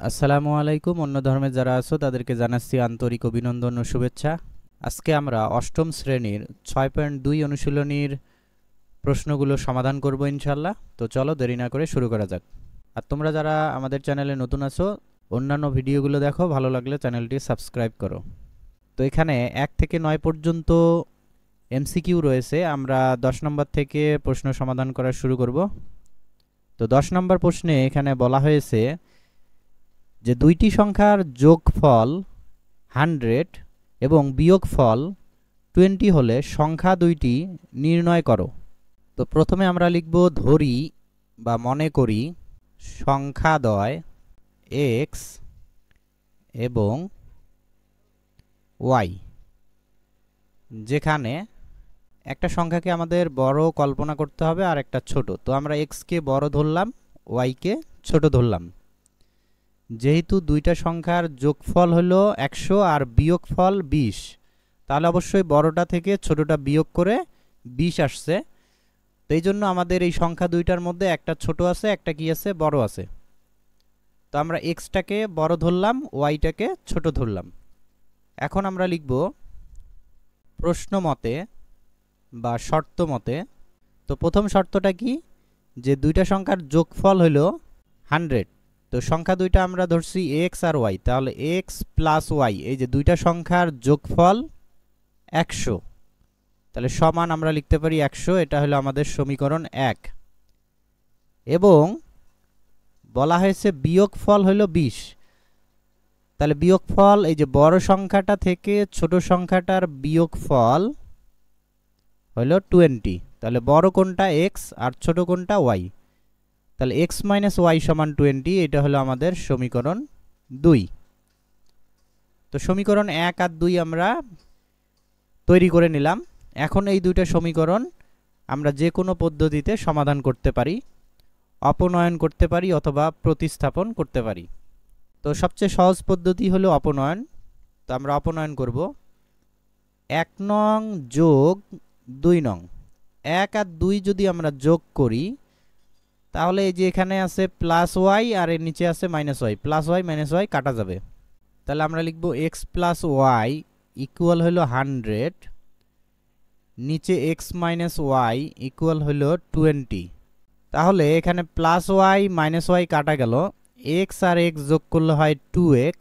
আসসালামু আলাইকুম। অন্য ধর্মে যারা আছো তাদেরকে জানাচ্ছি আন্তরিক অভিনন্দন ও শুভেচ্ছা। আজকে আমরা অষ্টম শ্রেণীর 6.2 অনুশীলনীর প্রশ্নগুলো সমাধান করব ইনশাল্লাহ। তো চলো দেরি না করে শুরু করা যাক। আর তোমরা যারা আমাদের চ্যানেলে নতুন আছো, অন্যান্য ভিডিওগুলো দেখো, ভালো লাগলে চ্যানেলটি সাবস্ক্রাইব করো। তো এখানে 1 থেকে 9 পর্যন্ত এমসিকিউ রয়েছে। আমরা 10 নম্বর থেকে প্রশ্ন সমাধান করা শুরু করব। তো 10 নম্বর প্রশ্নে এখানে বলা হয়েছে যে দুইটি সংখ্যার যোগফল 100 এবং বিয়োগফল 20 হলে সংখ্যা দুইটি নির্ণয় করো। তো প্রথমে আমরা লিখব ধরি বা মনে করি সংখ্যাদ্বয় x এবং y, যেখানে একটা সংখ্যাকে আমাদের বড় কল্পনা করতে হবে আর একটা ছোট। তো আমরা x কে বড় ধরলাম, y কে ছোট ধরলাম। যেহেতু দুইটা সংখ্যার যোগফল হলো 100 আর বিয়োগফল 20, তাহলে অবশ্যই বড়টা থেকে ছোটটা বিয়োগ করে 20 আসছে। তো এই জন্য আমাদের এই সংখ্যা দুইটার মধ্যে একটা ছোট আছে, একটা কি আছে, বড় আছে। তো আমরা এক্সটাকে বড় ধরলাম, ওয়াইটাকে ছোট ধরলাম। এখন আমরা লিখব প্রশ্ন মতে বা শর্ত মতে। তো প্রথম শর্তটা কি, যে দুইটা সংখ্যার যোগফল হলো 100। তো সংখ্যা দুইটা আমরা ধরছি এক্স আর ওয়াই, তাহলে এক্স প্লাস ওয়াই, এই যে দুইটা সংখ্যার যোগফল 100, তাহলে সমান আমরা লিখতে পারি 100। এটা হলো আমাদের সমীকরণ 1। এবং বলা হয়েছে বিয়োগফল হলো 20, তাহলে বিয়োগফল এই যে বড় সংখ্যাটা থেকে ছোট সংখ্যাটার বিয়োগফল হলো 20। তাহলে বড় কোনটা এক্স আর ছোট কোনটা ওয়াই, তাহলে x মাইনাস ওয়াই সমান 20। এটা হলো আমাদের সমীকরণ 2। তো সমীকরণ 1 আর 2 আমরা তৈরি করে নিলাম। এখন এই দুইটা সমীকরণ আমরা যে কোনো পদ্ধতিতে সমাধান করতে পারি, অপনয়ন করতে পারি অথবা প্রতিস্থাপন করতে পারি। তো সবচেয়ে সহজ পদ্ধতি হলো অপনয়ন। তো আমরা অপনয়ন করব 1 নং যোগ 2 নং। 1 আর 2 যদি আমরা যোগ করি, তাহলে এই যে এখানে আছে প্লাস ওয়াই আর এর নিচে আছে minus Y, plus Y minus Y কাটা যাবে। তাহলে আমরা লিখব এক্স প্লাস ওয়াই ইকুয়াল হলো 100, নিচে এক্স মাইনাস ওয়াই ইকুয়াল হলো 20। তাহলে এখানে প্লাস ওয়াই মাইনাস ওয়াই কাটা গেল, এক্স আর এক্স যোগ করলে হয় 2x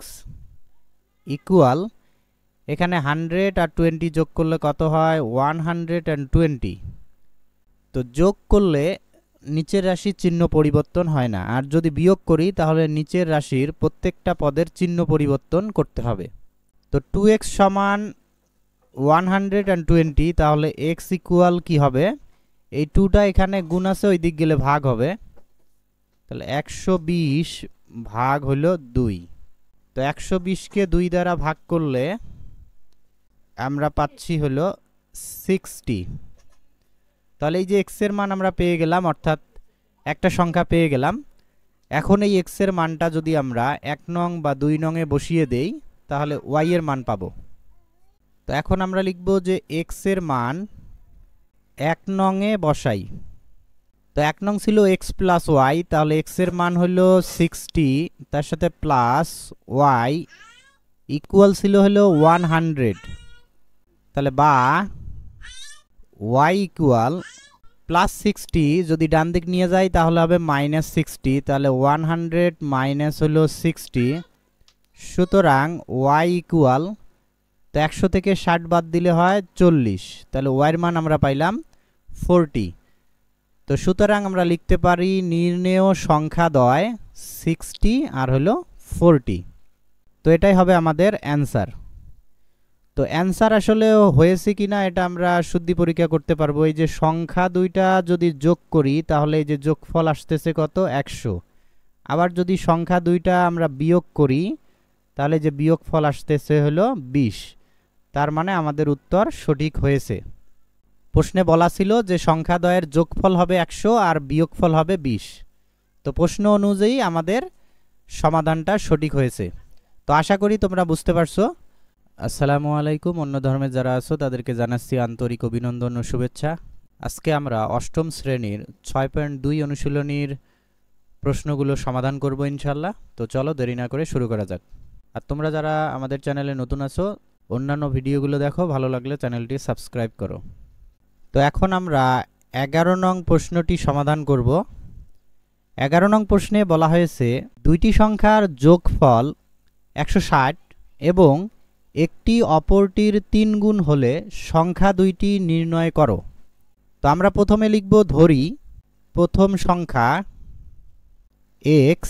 ইকুয়াল, এখানে 100 আর 20 যোগ করলে কত হয় 120। তো যোগ করলে নিচের রাশির চিহ্ন পরিবর্তন হয় না, আর যদি বিয়োগ করি তাহলে নিচের রাশির প্রত্যেকটা পদের চিহ্ন পরিবর্তন করতে হবে। তো 2x সমান 120, তাহলে x ইকুয়াল কি হবে, এই 2টা এখানে গুণ আছে, ওই দিক গেলে ভাগ হবে। তাহলে 120 ভাগ হলো 2। তো 120কে 2 দ্বারা ভাগ করলে আমরা পাচ্ছি হলো 60। তাহলে এই যে x এর মান আমরা পেয়ে গেলাম, অর্থাৎ একটা সংখ্যা পেয়ে গেলাম। এখন এই x এর মানটা যদি আমরা 1 নং বা 2 নং এ বসিয়ে দেই, তাহলে y এর মান পাবো। তো এখন আমরা লিখব যে x এর মান 1 নং এ বসাই। তো 1 নং ছিল x প্লাস ওয়াই, তাহলে x এর মান হলো 60, তার সাথে প্লাস ওয়াই ইকুয়াল ছিল হলো 100। তাহলে বা y ইকুয়াল প্লাস 60 যদি ডান দিক নিয়ে যাই তাহলে হবে মাইনাস 60, তাহলে 100 মাইনাস হলো 60। সুতরাং y ইকুয়াল, তো 100 থেকে 60 বাদ দিলে হয় 40, তাহলে y এর মান আমরা পাইলাম 40। তো সুতরাং আমরা লিখতে পারি নির্ণেয় সংখ্যাদ্বয় 60 আর হলো 40। তো এটাই হবে আমাদের অ্যান্সার। তো অ্যান্সার আসলে হয়েছে কিনা এটা আমরা শুদ্ধি পরীক্ষা করতে পারবো। এই যে সংখ্যা দুইটা যদি যোগ করি তাহলে এই যে যোগফল আসতেছে কত 100। আবার যদি সংখ্যা দুইটা আমরা বিয়োগ করি তাহলে যে বিয়োগফল আসতেছে হলো 20। তার মানে আমাদের উত্তর সঠিক হয়েছে। প্রশ্নে বলা ছিল যে সংখ্যাদ্বয়ের যোগফল হবে 100 আর বিয়োগফল হবে 20। তো প্রশ্ন অনুযায়ী আমাদের সমাধানটা সঠিক হয়েছে। তো আশা করি তোমরা বুঝতে পারছো। আসসালামু আলাইকুম। অন্য ধর্মে যারা আছো তাদেরকে জানাচ্ছি আন্তরিক অভিনন্দন ও শুভেচ্ছা। আজকে আমরা অষ্টম শ্রেণীর 6.2 অনুশীলনীর প্রশ্নগুলো সমাধান করব ইনশাল্লাহ। তো চলো দেরি না করে শুরু করা যাক। আর তোমরা যারা আমাদের চ্যানেলে নতুন আছো, অন্যান্য ভিডিওগুলো দেখো, ভালো লাগলে চ্যানেলটি সাবস্ক্রাইব করো। তো এখন আমরা 11 নং প্রশ্নটি সমাধান করব। 11 নং প্রশ্নে বলা হয়েছে দুইটি সংখ্যার যোগফল 160 এবং একটি অপরটির 3 গুণ হলে সংখ্যা দুইটি নির্ণয় করো। তো আমরা প্রথমে লিখব ধরি প্রথম সংখ্যা x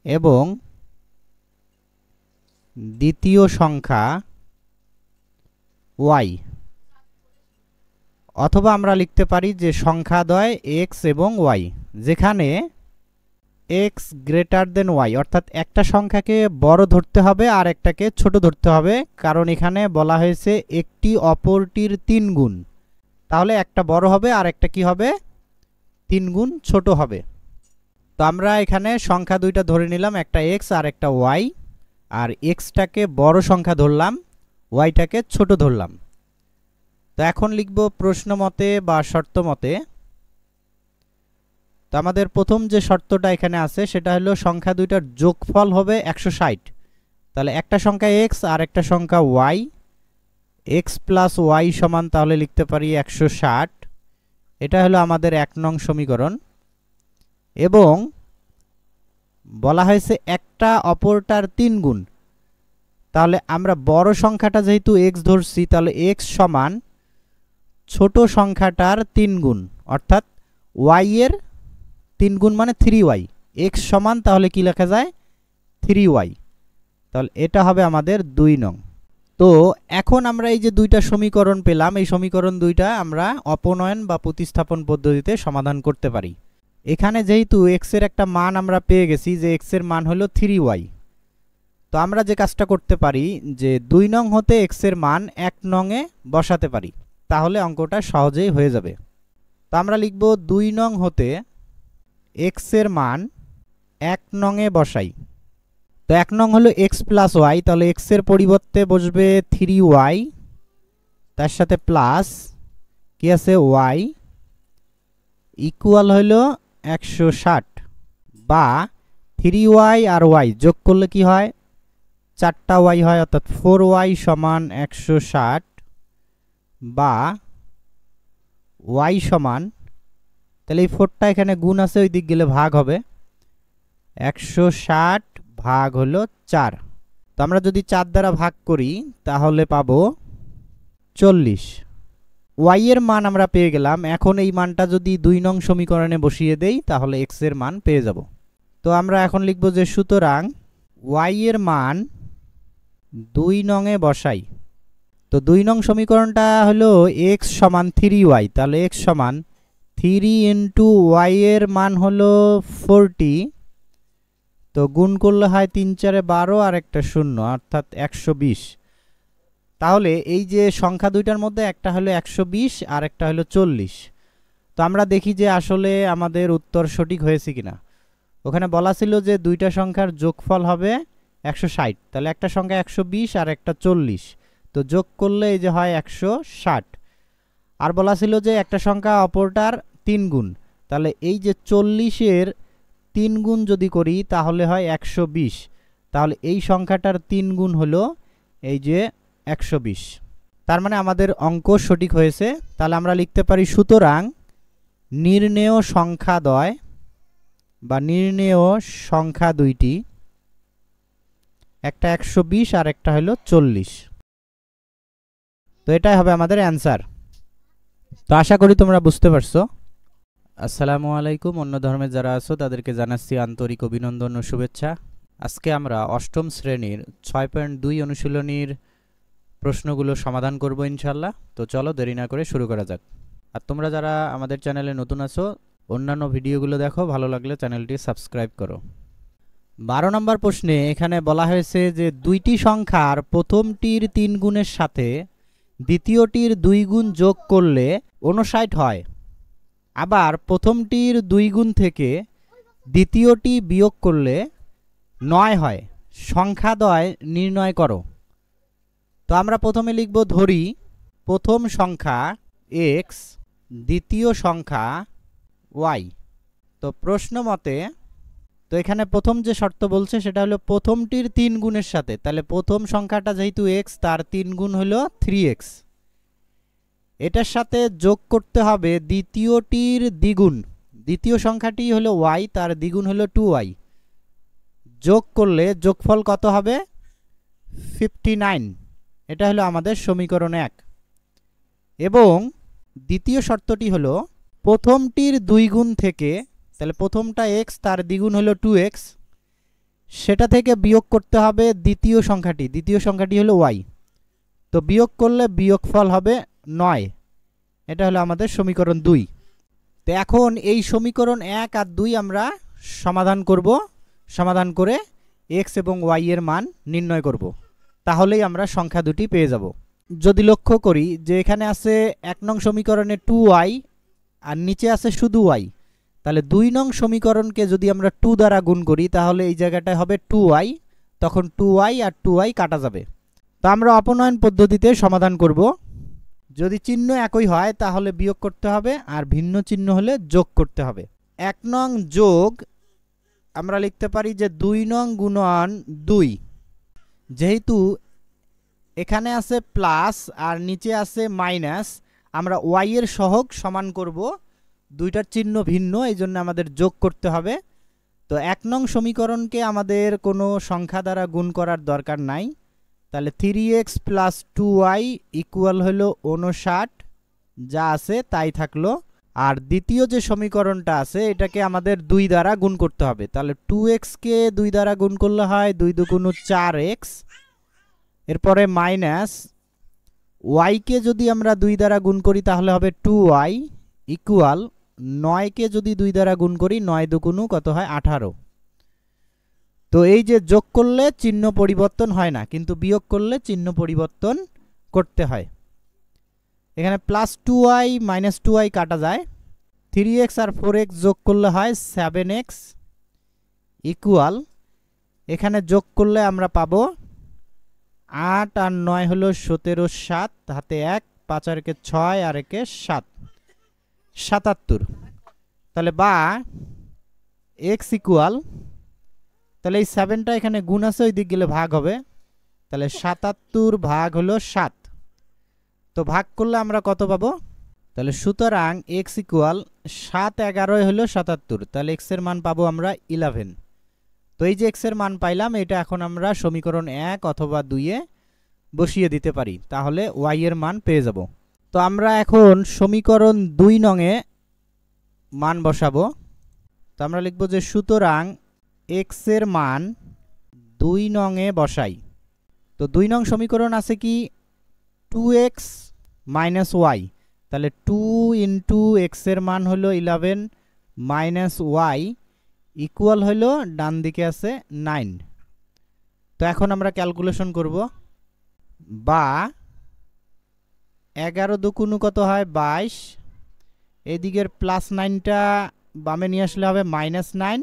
এবং দ্বিতীয় সংখ্যা y, অথবা আমরা লিখতে পারি যে সংখ্যাদ্বয় x এবং y, যেখানে x গ্রেটার দেন y, অর্থাৎ একটা সংখ্যাকে বড় ধরতে হবে আর একটাকে ছোট ধরতে হবে, কারণ এখানে বলা হয়েছে একটি অপরটির 3 গুণ। তাহলে একটা বড় হবে আর একটা কি হবে, 3 গুণ ছোট হবে। তো আমরা এখানে সংখ্যা দুইটা ধরে নিলাম, একটা x আর একটা y, আর xটাকে বড় সংখ্যা ধরলাম, yটাকে ছোট ধরলাম। তো এখন লিখব প্রশ্ন মতে বা শর্ত মতে। তো আমাদের প্রথম যে শর্তটা এখানে আছে সেটা হলো সংখ্যা দুইটার যোগফল হবে 160। তাহলে একটা সংখ্যা x আর একটা সংখ্যা y, x প্লাস y সমান তাহলে লিখতে পারি 160। এটা হলো আমাদের 1 নং সমীকরণ। এবং বলা হয়েছে একটা অপরটার 3 গুণ। তাহলে আমরা বড় সংখ্যাটা যেহেতু x ধরছি, তাহলে x সমান ছোট সংখ্যাটার 3 গুণ, অর্থাৎ y এর 3 গুণ মানে 3y। x সমান তাহলে কি লেখা যায়, 3y। তাহলে এটা হবে আমাদের 2 নং। তো এখন আমরা এই যে দুইটা সমীকরণ পেলাম, এই সমীকরণ দুইটা আমরা অপনয়ন বা প্রতিস্থাপন পদ্ধতিতে সমাধান করতে পারি। এখানে যেহেতু x এর একটা মান আমরা পেয়ে গেছি যে x এর মান হলো 3y, তো আমরা যে কাজটা করতে পারি যে 2 নং হতে x এর মান 1 নং এ বসাতে পারি, তাহলে অঙ্কটা সহজেই হয়ে যাবে। তো আমরা লিখব 2 নং হতে x এর মান 1 নং এ বসাই। তো 1 নং হলো x প্লাস y, তাহলে x এর পরিবর্তে বসবে 3y, তার সাথে প্লাস কি আছে y, ইকুয়াল হলো 160, বা 3y আর y যোগ করলে কি হয়, 4টা y হয়, অর্থাৎ 4y সমান 160, বা y সমান, তাহলে এই 4টা এখানে গুণ আছে, ওই দিক গেলে ভাগ হবে, 160 ভাগ হলো 4। তো আমরা যদি 4 দ্বারা ভাগ করি তাহলে পাবো 40। y এর মান আমরা পেয়ে গেলাম। এখন এই মানটা যদি 2 নং সমীকরণে বসিয়ে দেই তাহলে x এর মান পেয়ে যাব। তো আমরা এখন লিখব যে সুতরাং y এর মান 2 নং এ বসাই। তো 2 নং সমীকরণটা হলো x সমান 3y, তাহলে x সমান 3 ইন্টু y এর মান হলো 40, তো গুণ করলে হয় 3 4 12 আর একটা 0, অর্থাৎ 120। তাহলে এই যে সংখ্যা দুইটার মধ্যে একটা হলো 120 আর একটা হলো 40। তো আমরা দেখি যে আসলে আমাদের উত্তর সঠিক হয়েছে কিনা। ওখানে বলা ছিল যে দুইটা সংখ্যার যোগফল হবে 160, তাহলে একটা সংখ্যা 120 আর একটা 40, তো যোগ করলে এই যে হয় 160। আর বলা ছিল যে একটা সংখ্যা অপরটার 3 গুণ, তাহলে এই যে 40-এর 3 গুণ যদি করি তাহলে হয় 120, তাহলে এই সংখ্যাটার 3 গুণ হলো এই যে 120। তার মানে আমাদের অঙ্ক সঠিক হয়েছে। তাহলে আমরা লিখতে পারি সুতরাং নির্ণেয় সংখ্যাদ্বয় বা নির্ণেয় সংখ্যা দুইটি, একটা 120 আর একটা হলো 40। তো এটাই হবে আমাদের অ্যান্সার। তো আশা করি তোমরা বুঝতে পারছো। আসসালামু আলাইকুম। অন্য ধর্মের যারা আছো তাদেরকে জানাচ্ছি আন্তরিক অভিনন্দন ও শুভেচ্ছা। আজকে আমরা 8ম শ্রেণীর 6.2 অনুশীলনীর প্রশ্নগুলো সমাধান করব ইনশাল্লাহ। তো চলো দেরি না করে শুরু করা যাক। আর তোমরা যারা আমাদের চ্যানেলে নতুন আছো, অন্যান্য ভিডিওগুলো দেখো, ভালো লাগলে চ্যানেলটি সাবস্ক্রাইব করো। 12 নম্বর প্রশ্নে এখানে বলা হয়েছে যে দুইটি সংখ্যার প্রথমটির 3 গুণের সাথে দ্বিতীয়টির 2 গুণ যোগ করলে 59 হয়, আবার প্রথমটির 2 গুণ থেকে দ্বিতীয়টি বিয়োগ করলে 9 হয়। সংখ্যাদ্বয় নির্ণয় করো। তো আমরা প্রথমে লিখব ধরি প্রথম সংখ্যা x, দ্বিতীয় সংখ্যা y। তো প্রশ্ন মতে, তো এখানে প্রথম যে শর্ত বলছে সেটা হলো প্রথমটির 3 গুণের সাথে, তাহলে প্রথম সংখ্যাটা যেহেতু x, তার 3 গুণ হলো 3x। এটার সাথে যোগ করতে হবে দ্বিতীয়টির দ্বিগুণ, দ্বিতীয় সংখ্যাটি হলো y, তার দ্বিগুণ হলো 2y। যোগ করলে যোগফল কত হবে? 59। এটা হলো আমাদের সমীকরণ 1। এবং দ্বিতীয় শর্তটি হলো প্রথমটির 2 গুণ থেকে, তাহলে প্রথমটা x, তার দ্বিগুণ হলো 2x, সেটা থেকে বিয়োগ করতে হবে দ্বিতীয় সংখ্যাটি, দ্বিতীয় সংখ্যাটি হলো y। তো বিয়োগ করলে বিয়োগফল হবে 9। এটা হলো আমাদের সমীকরণ 2। তো এখন এই সমীকরণ 1 আর 2 আমরা সমাধান করব, সমাধান করে x এবং y এর মান নির্ণয় করব, তাহলেই আমরা সংখ্যা দুটি পেয়ে যাব। যদি লক্ষ্য করি যে এখানে আছে 1 নং সমীকরণে 2y আর নিচে আছে শুধু y, তাহলে 2 নং সমীকরণকে যদি আমরা 2 দ্বারা গুণ করি তাহলে এই জায়গাটায় হবে 2y, তখন 2y আর 2y কাটা যাবে। তো আমরা অপনয়ন পদ্ধতিতে সমাধান করব। যদি চিহ্ন একই হয় তাহলে বিয়োগ করতে হবে, আর ভিন্ন চিহ্ন হলে যোগ করতে হবে। 1 নং যোগ আমরা লিখতে পারি যে 2 নং গুণন 2। যেহেতু এখানে আছে প্লাস আর নিচে আছে মাইনাস, আমরা y এর সহগ সমান করব, দুইটার চিহ্ন ভিন্ন, এই জন্য আমাদের যোগ করতে হবে। তো 1 নং সমীকরণকে আমাদের কোনো সংখ্যা দ্বারা গুণ করার দরকার নাই, তাহলে 3x প্লাস 2y ইকুয়াল হলো 59, যা আছে তাই থাকলো। আর দ্বিতীয় যে সমীকরণটা আছে এটাকে আমাদের 2 দ্বারা গুণ করতে হবে, তাহলে 2x কে 2 দ্বারা গুণ করলে হয় 2 দুগুণ 4x, এরপরে মাইনাস y কে যদি আমরা 2 দ্বারা গুণ করি তাহলে হবে 2y ইকুয়াল 9 কে যদি 2 দ্বারা গুণ করি 9 দুগুণ কত হয় 18। তো এই যে যোগ করলে চিহ্ন পরিবর্তন হয় না, কিন্তু বিয়োগ করলে চিহ্ন পরিবর্তন করতে হয়। এখানে প্লাস 2y মাইনাস 2y কাটা যায়, 3x আর 4x যোগ করলে হয় 7x ইকুয়াল, এখানে যোগ করলে আমরা পাবো 8 আর 9 হলো 17, 7 হাতে 1, 5 আর 6 আর 7, 77। তাহলে বা x ইকুয়াল, তাহলে এই 7টা এখানে গুণ আছে, ওই দিক গেলে ভাগ হবে, তাহলে 77 ভাগ হলো 7। তো ভাগ করলে আমরা কত পাবো? তাহলে সুতরাং x ইকুয়াল 7 11 হলো 77, তাহলে x এর মান পাবো আমরা 11। তো এই যে x এর মান পাইলাম, এটা এখন আমরা সমীকরণ 1 অথবা 2 এ বসিয়ে দিতে পারি, তাহলে y এর মান পেয়ে যাব। তো আমরা এখন সমীকরণ 2 নং এ মান বসাবো। তো আমরা লিখব যে সুতরাং x এর মান 2 নং এ বসাই। তো 2 নং সমীকরণ আছে কি 2x মাইনাস y, তাহলে 2 ইন্টু x এর মান হলো 11 মাইনাস y ইকুয়াল হলো ডান দিকে আছে 9। তো এখন আমরা ক্যালকুলেশন করব, বা 11 দুগুণ কত হয় 22, এদিকের প্লাস 9টা বামে নিয়ে আসলে হবে মাইনাস 9,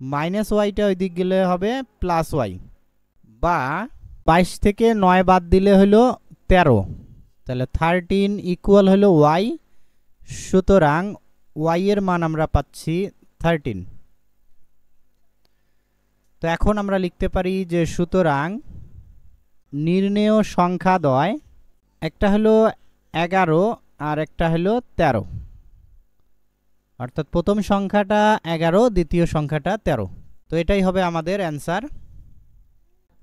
মাইনাস ওয়াইটা ওই দিক গেলে হবে প্লাস ওয়াই, বা 22 থেকে 9 বাদ দিলে হলো 13, তাহলে 13 ইকুয়াল হলো ওয়াই। সুতরাং ওয়াই এর মান আমরা পাচ্ছি 13। তো এখন আমরা লিখতে পারি যে সুতরাং নির্ণেয় সংখ্যাদ্বয়, একটা হলো 11 আর একটা হলো 13, অর্থাৎ প্রথম সংখ্যাটা 11, দ্বিতীয় সংখ্যাটা 13। তো এটাই হবে আমাদের অ্যান্সার।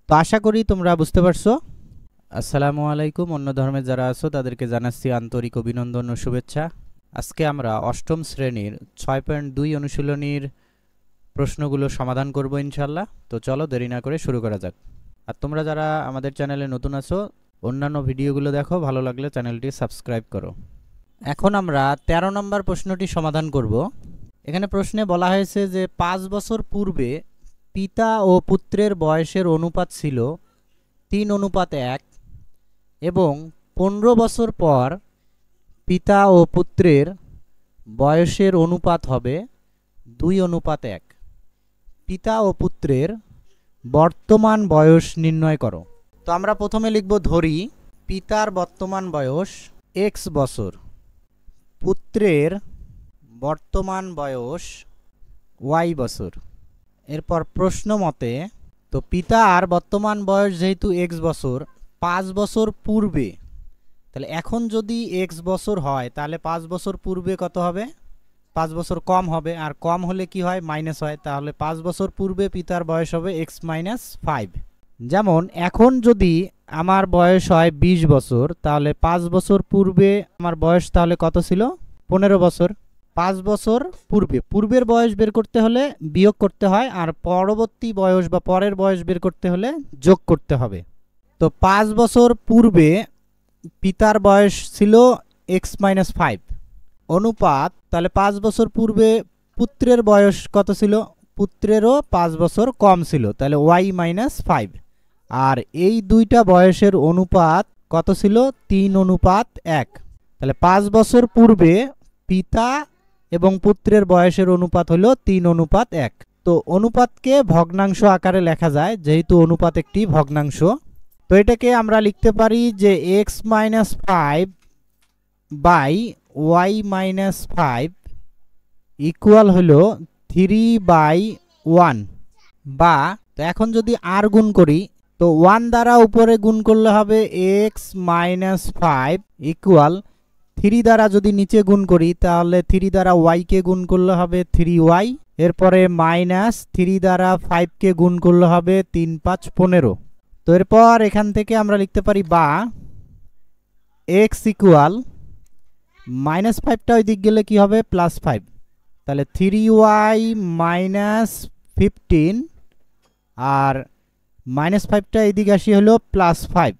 তো আশা করি তোমরা বুঝতে পারছো। আসসালামু আলাইকুম। অন্য ধর্মের যারা আছো তাদেরকে জানাচ্ছি আন্তরিক অভিনন্দন ও শুভেচ্ছা। আজকে আমরা অষ্টম শ্রেণীর 6.2 অনুশীলনীর প্রশ্নগুলো সমাধান করব ইনশাল্লাহ। তো চলো দেরি না করে শুরু করা যাক। আর তোমরা যারা আমাদের চ্যানেলে নতুন আছো অন্যান্য ভিডিওগুলো দেখো, ভালো লাগলে চ্যানেলটি সাবস্ক্রাইব করো। এখন আমরা 13 নম্বর প্রশ্নটি সমাধান করব। এখানে প্রশ্নে বলা হয়েছে যে 5 বছর পূর্বে পিতা ও পুত্রের বয়সের অনুপাত ছিল 3:1 এবং 15 বছর পর পিতা ও পুত্রের বয়সের অনুপাত হবে 2:1। পিতা ও পুত্রের বর্তমান বয়স নির্ণয় করো। তো আমরা প্রথমে লিখব, ধরি পিতার বর্তমান বয়স x বছর, পুত্রের বর্তমান বয়স ওয়াই বছর। এরপর প্রশ্ন মতে তো পিতার বর্তমান বয়স যেহেতু এক্স বছর, 5 বছর পূর্বে, তাহলে এখন যদি এক্স বছর হয় তাহলে 5 বছর পূর্বে কত হবে? 5 বছর কম হবে, আর কম হলে কি হয়? মাইনাস হয়। তাহলে 5 বছর পূর্বে পিতার বয়স হবে এক্স মাইনাস 5। যেমন এখন যদি আমার বয়স হয় 20 বছর, তাহলে 5 বছর পূর্বে আমার বয়স তাহলে কত ছিল? 15 বছর। 5 বছর পূর্বে, পূর্বের বয়স বের করতে হলে বিয়োগ করতে হয়, আর পরবর্তী বয়স বা পরের বয়স বের করতে হলে যোগ করতে হবে। তো 5 বছর পূর্বে পিতার বয়স ছিল এক্স মাইনাস 5 অনুপাত, তাহলে 5 বছর পূর্বে পুত্রের বয়স কত ছিল? পুত্রেরও 5 বছর কম ছিল, তাহলে ওয়াই মাইনাস 5। আর এই দুইটা বয়সের অনুপাত কত ছিল? 3:1। তাহলে 5 বছর পূর্বে পিতা এবং পুত্রের বয়সের অনুপাত হলো 3:1। তো অনুপাতকে ভগ্নাংশ আকারে লেখা যায়, যেহেতু অনুপাত একটি ভগ্নাংশ। তো এটাকে আমরা লিখতে পারি যে X minus 5 by Y minus 5 equal হলো 3/1। বা তো এখন যদি আর গুণ করি, তো 1 দ্বারা উপরে গুণ করলে হবে এক্স মাইনাস 5 ইকুয়াল 3 দ্বারা যদি নিচে গুণ করি, তাহলে 3 দ্বারা ওয়াইকে গুণ করলে হবে 3y। এরপরে মাইনাস 3 দ্বারা 5কে গুণ করলে হবে 3 5 15। তো এরপর এখান থেকে আমরা লিখতে পারি বা এক্স ইকুয়াল মাইনাস 5টা ওই দিক গেলে কি হবে? +5। তাহলে 3y মাইনাস 15 আর মাইনাস 5টা এদিকে আসি হলো +5।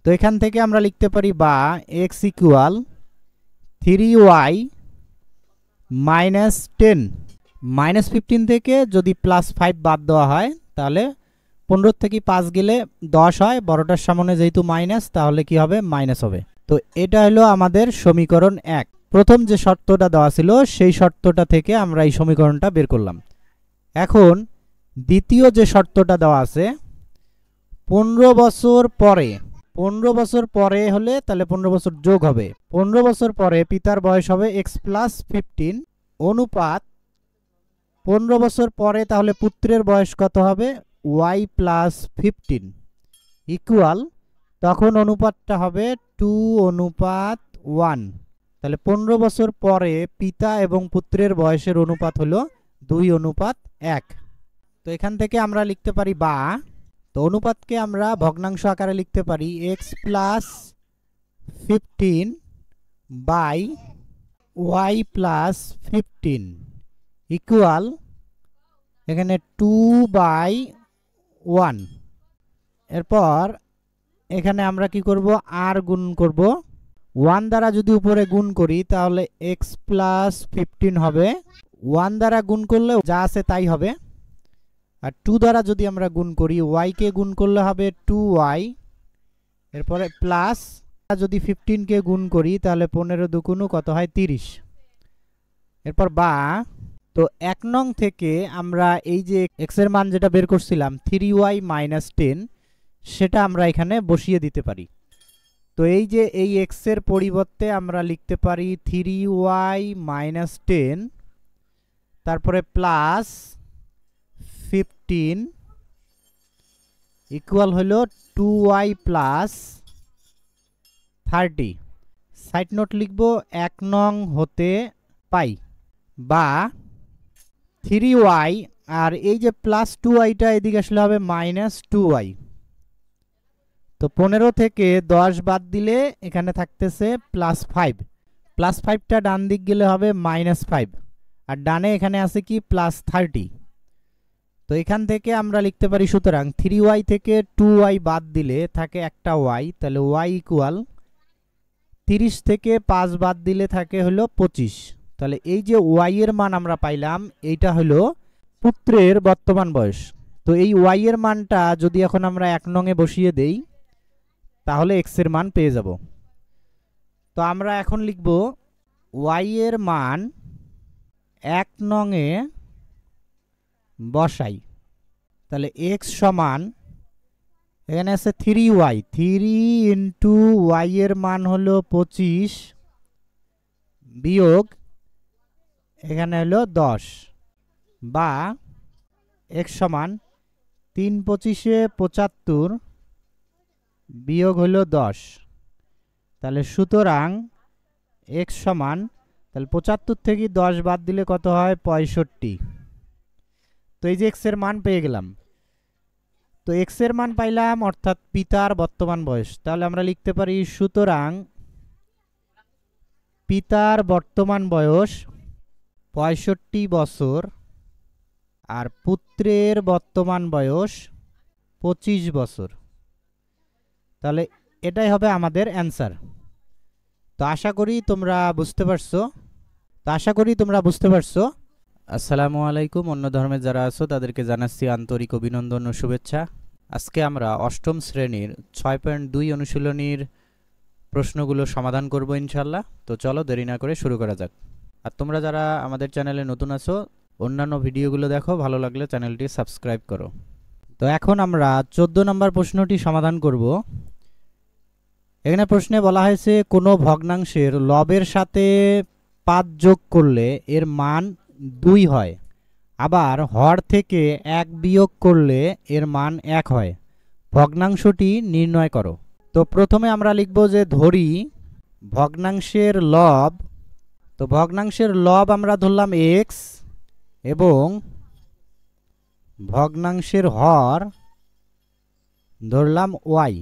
তো এখান থেকে আমরা লিখতে পারি বা x equal 3y minus 10। Minus 15 থেকে যদি +5 বাদ দেওয়া হয়, তাহলে 15 থেকে 5 গেলে 10 হয়, বড়টার সামনে যেহেতু মাইনাস, তাহলে কি হবে? মাইনাস হবে। তো এটা হলো আমাদের সমীকরণ 1। প্রথম যে শর্তটা দেওয়া ছিল সেই শর্তটা থেকে আমরা এই সমীকরণটা বের করলাম। এখন দ্বিতীয় যে শর্তটা দেওয়া আছে, 15 বছর পরে, 15 বছর পরে হলে তাহলে 15 বছর যোগ হবে। 15 বছর পরে পিতার বয়স হবে এক্স প্লাস 15 অনুপাত 15 বছর পরে তাহলে পুত্রের বয়স কত হবে? ওয়াই প্লাস 15 ইকুয়াল, তখন অনুপাতটা হবে 2:1। তাহলে 15 বছর পরে পিতা এবং পুত্রের বয়সের অনুপাত হলো 2:1। তো এখান থেকে আমরা লিখতে পারি বা তো অনুপাতকে আমরা ভগ্নাংশ আকারে লিখতে পারি X plus 15 by Y plus 15 equal এখানে 2/1। এরপর এখানে আমরা কি করব? আর গুণ করব। 1 দ্বারা যদি উপরে গুণ করি তাহলে এক্স প্লাস 15 হবে। 1 দ্বারা গুণ করলে যা আছে তাই হবে। আর 2 দ্বারা যদি আমরা গুণ করি, ওয়াইকে গুণ করলে হবে 2y। এরপরে প্লাস যদি 15কে গুণ করি তাহলে 15 দুগুণ কত হয়? 30। এরপর বা তো 1 নং থেকে আমরা এই যে x এর মান যেটা বের করছিলাম 3y মাইনাস 10, সেটা আমরা এখানে বসিয়ে দিতে পারি। তো এই যে এই x এর পরিবর্তে আমরা লিখতে পারি 3y মাইনাস 10, তারপরে প্লাস 15 ইকুয়াল হলো 2y প্লাস 30। সাইড নোট লিখব 1 নং হতে পাই বা 3y আর এই যে প্লাস 2yটা এদিকে আসলে হবে মাইনাস 2y। তো 15 থেকে 10 বাদ দিলে এখানে থাকতেছে +5। +5টা ডান দিক গেলে হবে -5, আর ডানে এখানে আছে কি +30। তো এখান থেকে আমরা লিখতে পারি, সুতরাং 3y থেকে 2y বাদ দিলে থাকে একটা y, তাহলে y ইকুয়াল 30 থেকে 5 বাদ দিলে থাকে হলো 25। তাহলে এই যে y এর মান আমরা পাইলাম, এইটা হলো পুত্রের বর্তমান বয়স। তো এই y এর মানটা যদি এখন আমরা 1 নং এ বসিয়ে দেই তাহলে x এর মান পেয়ে যাব। তো আমরা এখন লিখব y এর মান 1 নং এ বসাই। তাহলে x সমান এখানে আছে 3y, 3 ইন্টু y এর মান হলো 25 বিয়োগ এখানে হলো 10। বা এক্স সমান 3×25 = 75 বিয়োগ হলো 10। তাহলে সুতরাং এক্স সমান, তাহলে 75 থেকে 10 বাদ দিলে কত হয়? 65। তো এই যে এক্স এর মান পেয়ে গেলাম। তো এক্স এর মান পাইলাম, অর্থাৎ পিতার বর্তমান বয়স। তাহলে আমরা লিখতে পারি সুতরাং পিতার বর্তমান বয়স 65 বছর আর পুত্রের বর্তমান বয়স 25 বছর। তাহলে এটাই হবে আমাদের অ্যান্সার। তো আশা করি তোমরা বুঝতে পারছো। আসসালামু আলাইকুম। অন্য ধর্মের যারা আছো তাদেরকে জানাচ্ছি আন্তরিক অভিনন্দন ও শুভেচ্ছা। আজকে আমরা অষ্টম শ্রেণীর 6.2 অনুশীলনীর প্রশ্নগুলো সমাধান করব ইনশাল্লাহ। তো চলো দেরি না করে শুরু করা যাক। আর তোমরা যারা আমাদের চ্যানেলে নতুন আছো, অন্যান্য ভিডিওগুলো দেখো, ভালো লাগলে চ্যানেলটি সাবস্ক্রাইব করো। তো এখন আমরা 14 নম্বর প্রশ্নটি সমাধান করব। এখানে প্রশ্নে বলা হয়েছে কোনো ভগ্নাংশের লবের সাথে 5 যোগ করলে এর মান 2 হয়, আবার হর থেকে 1 বিয়োগ করলে এর মান 1 হয়। ভগ্নাংশটি নির্ণয় করো। তো প্রথমে আমরা লিখব যে ধরি ভগ্নাংশের লব। তো ভগ্নাংশের লব আমরা ধরলাম x এবং ভগ্নাংশের হর ধরলাম y।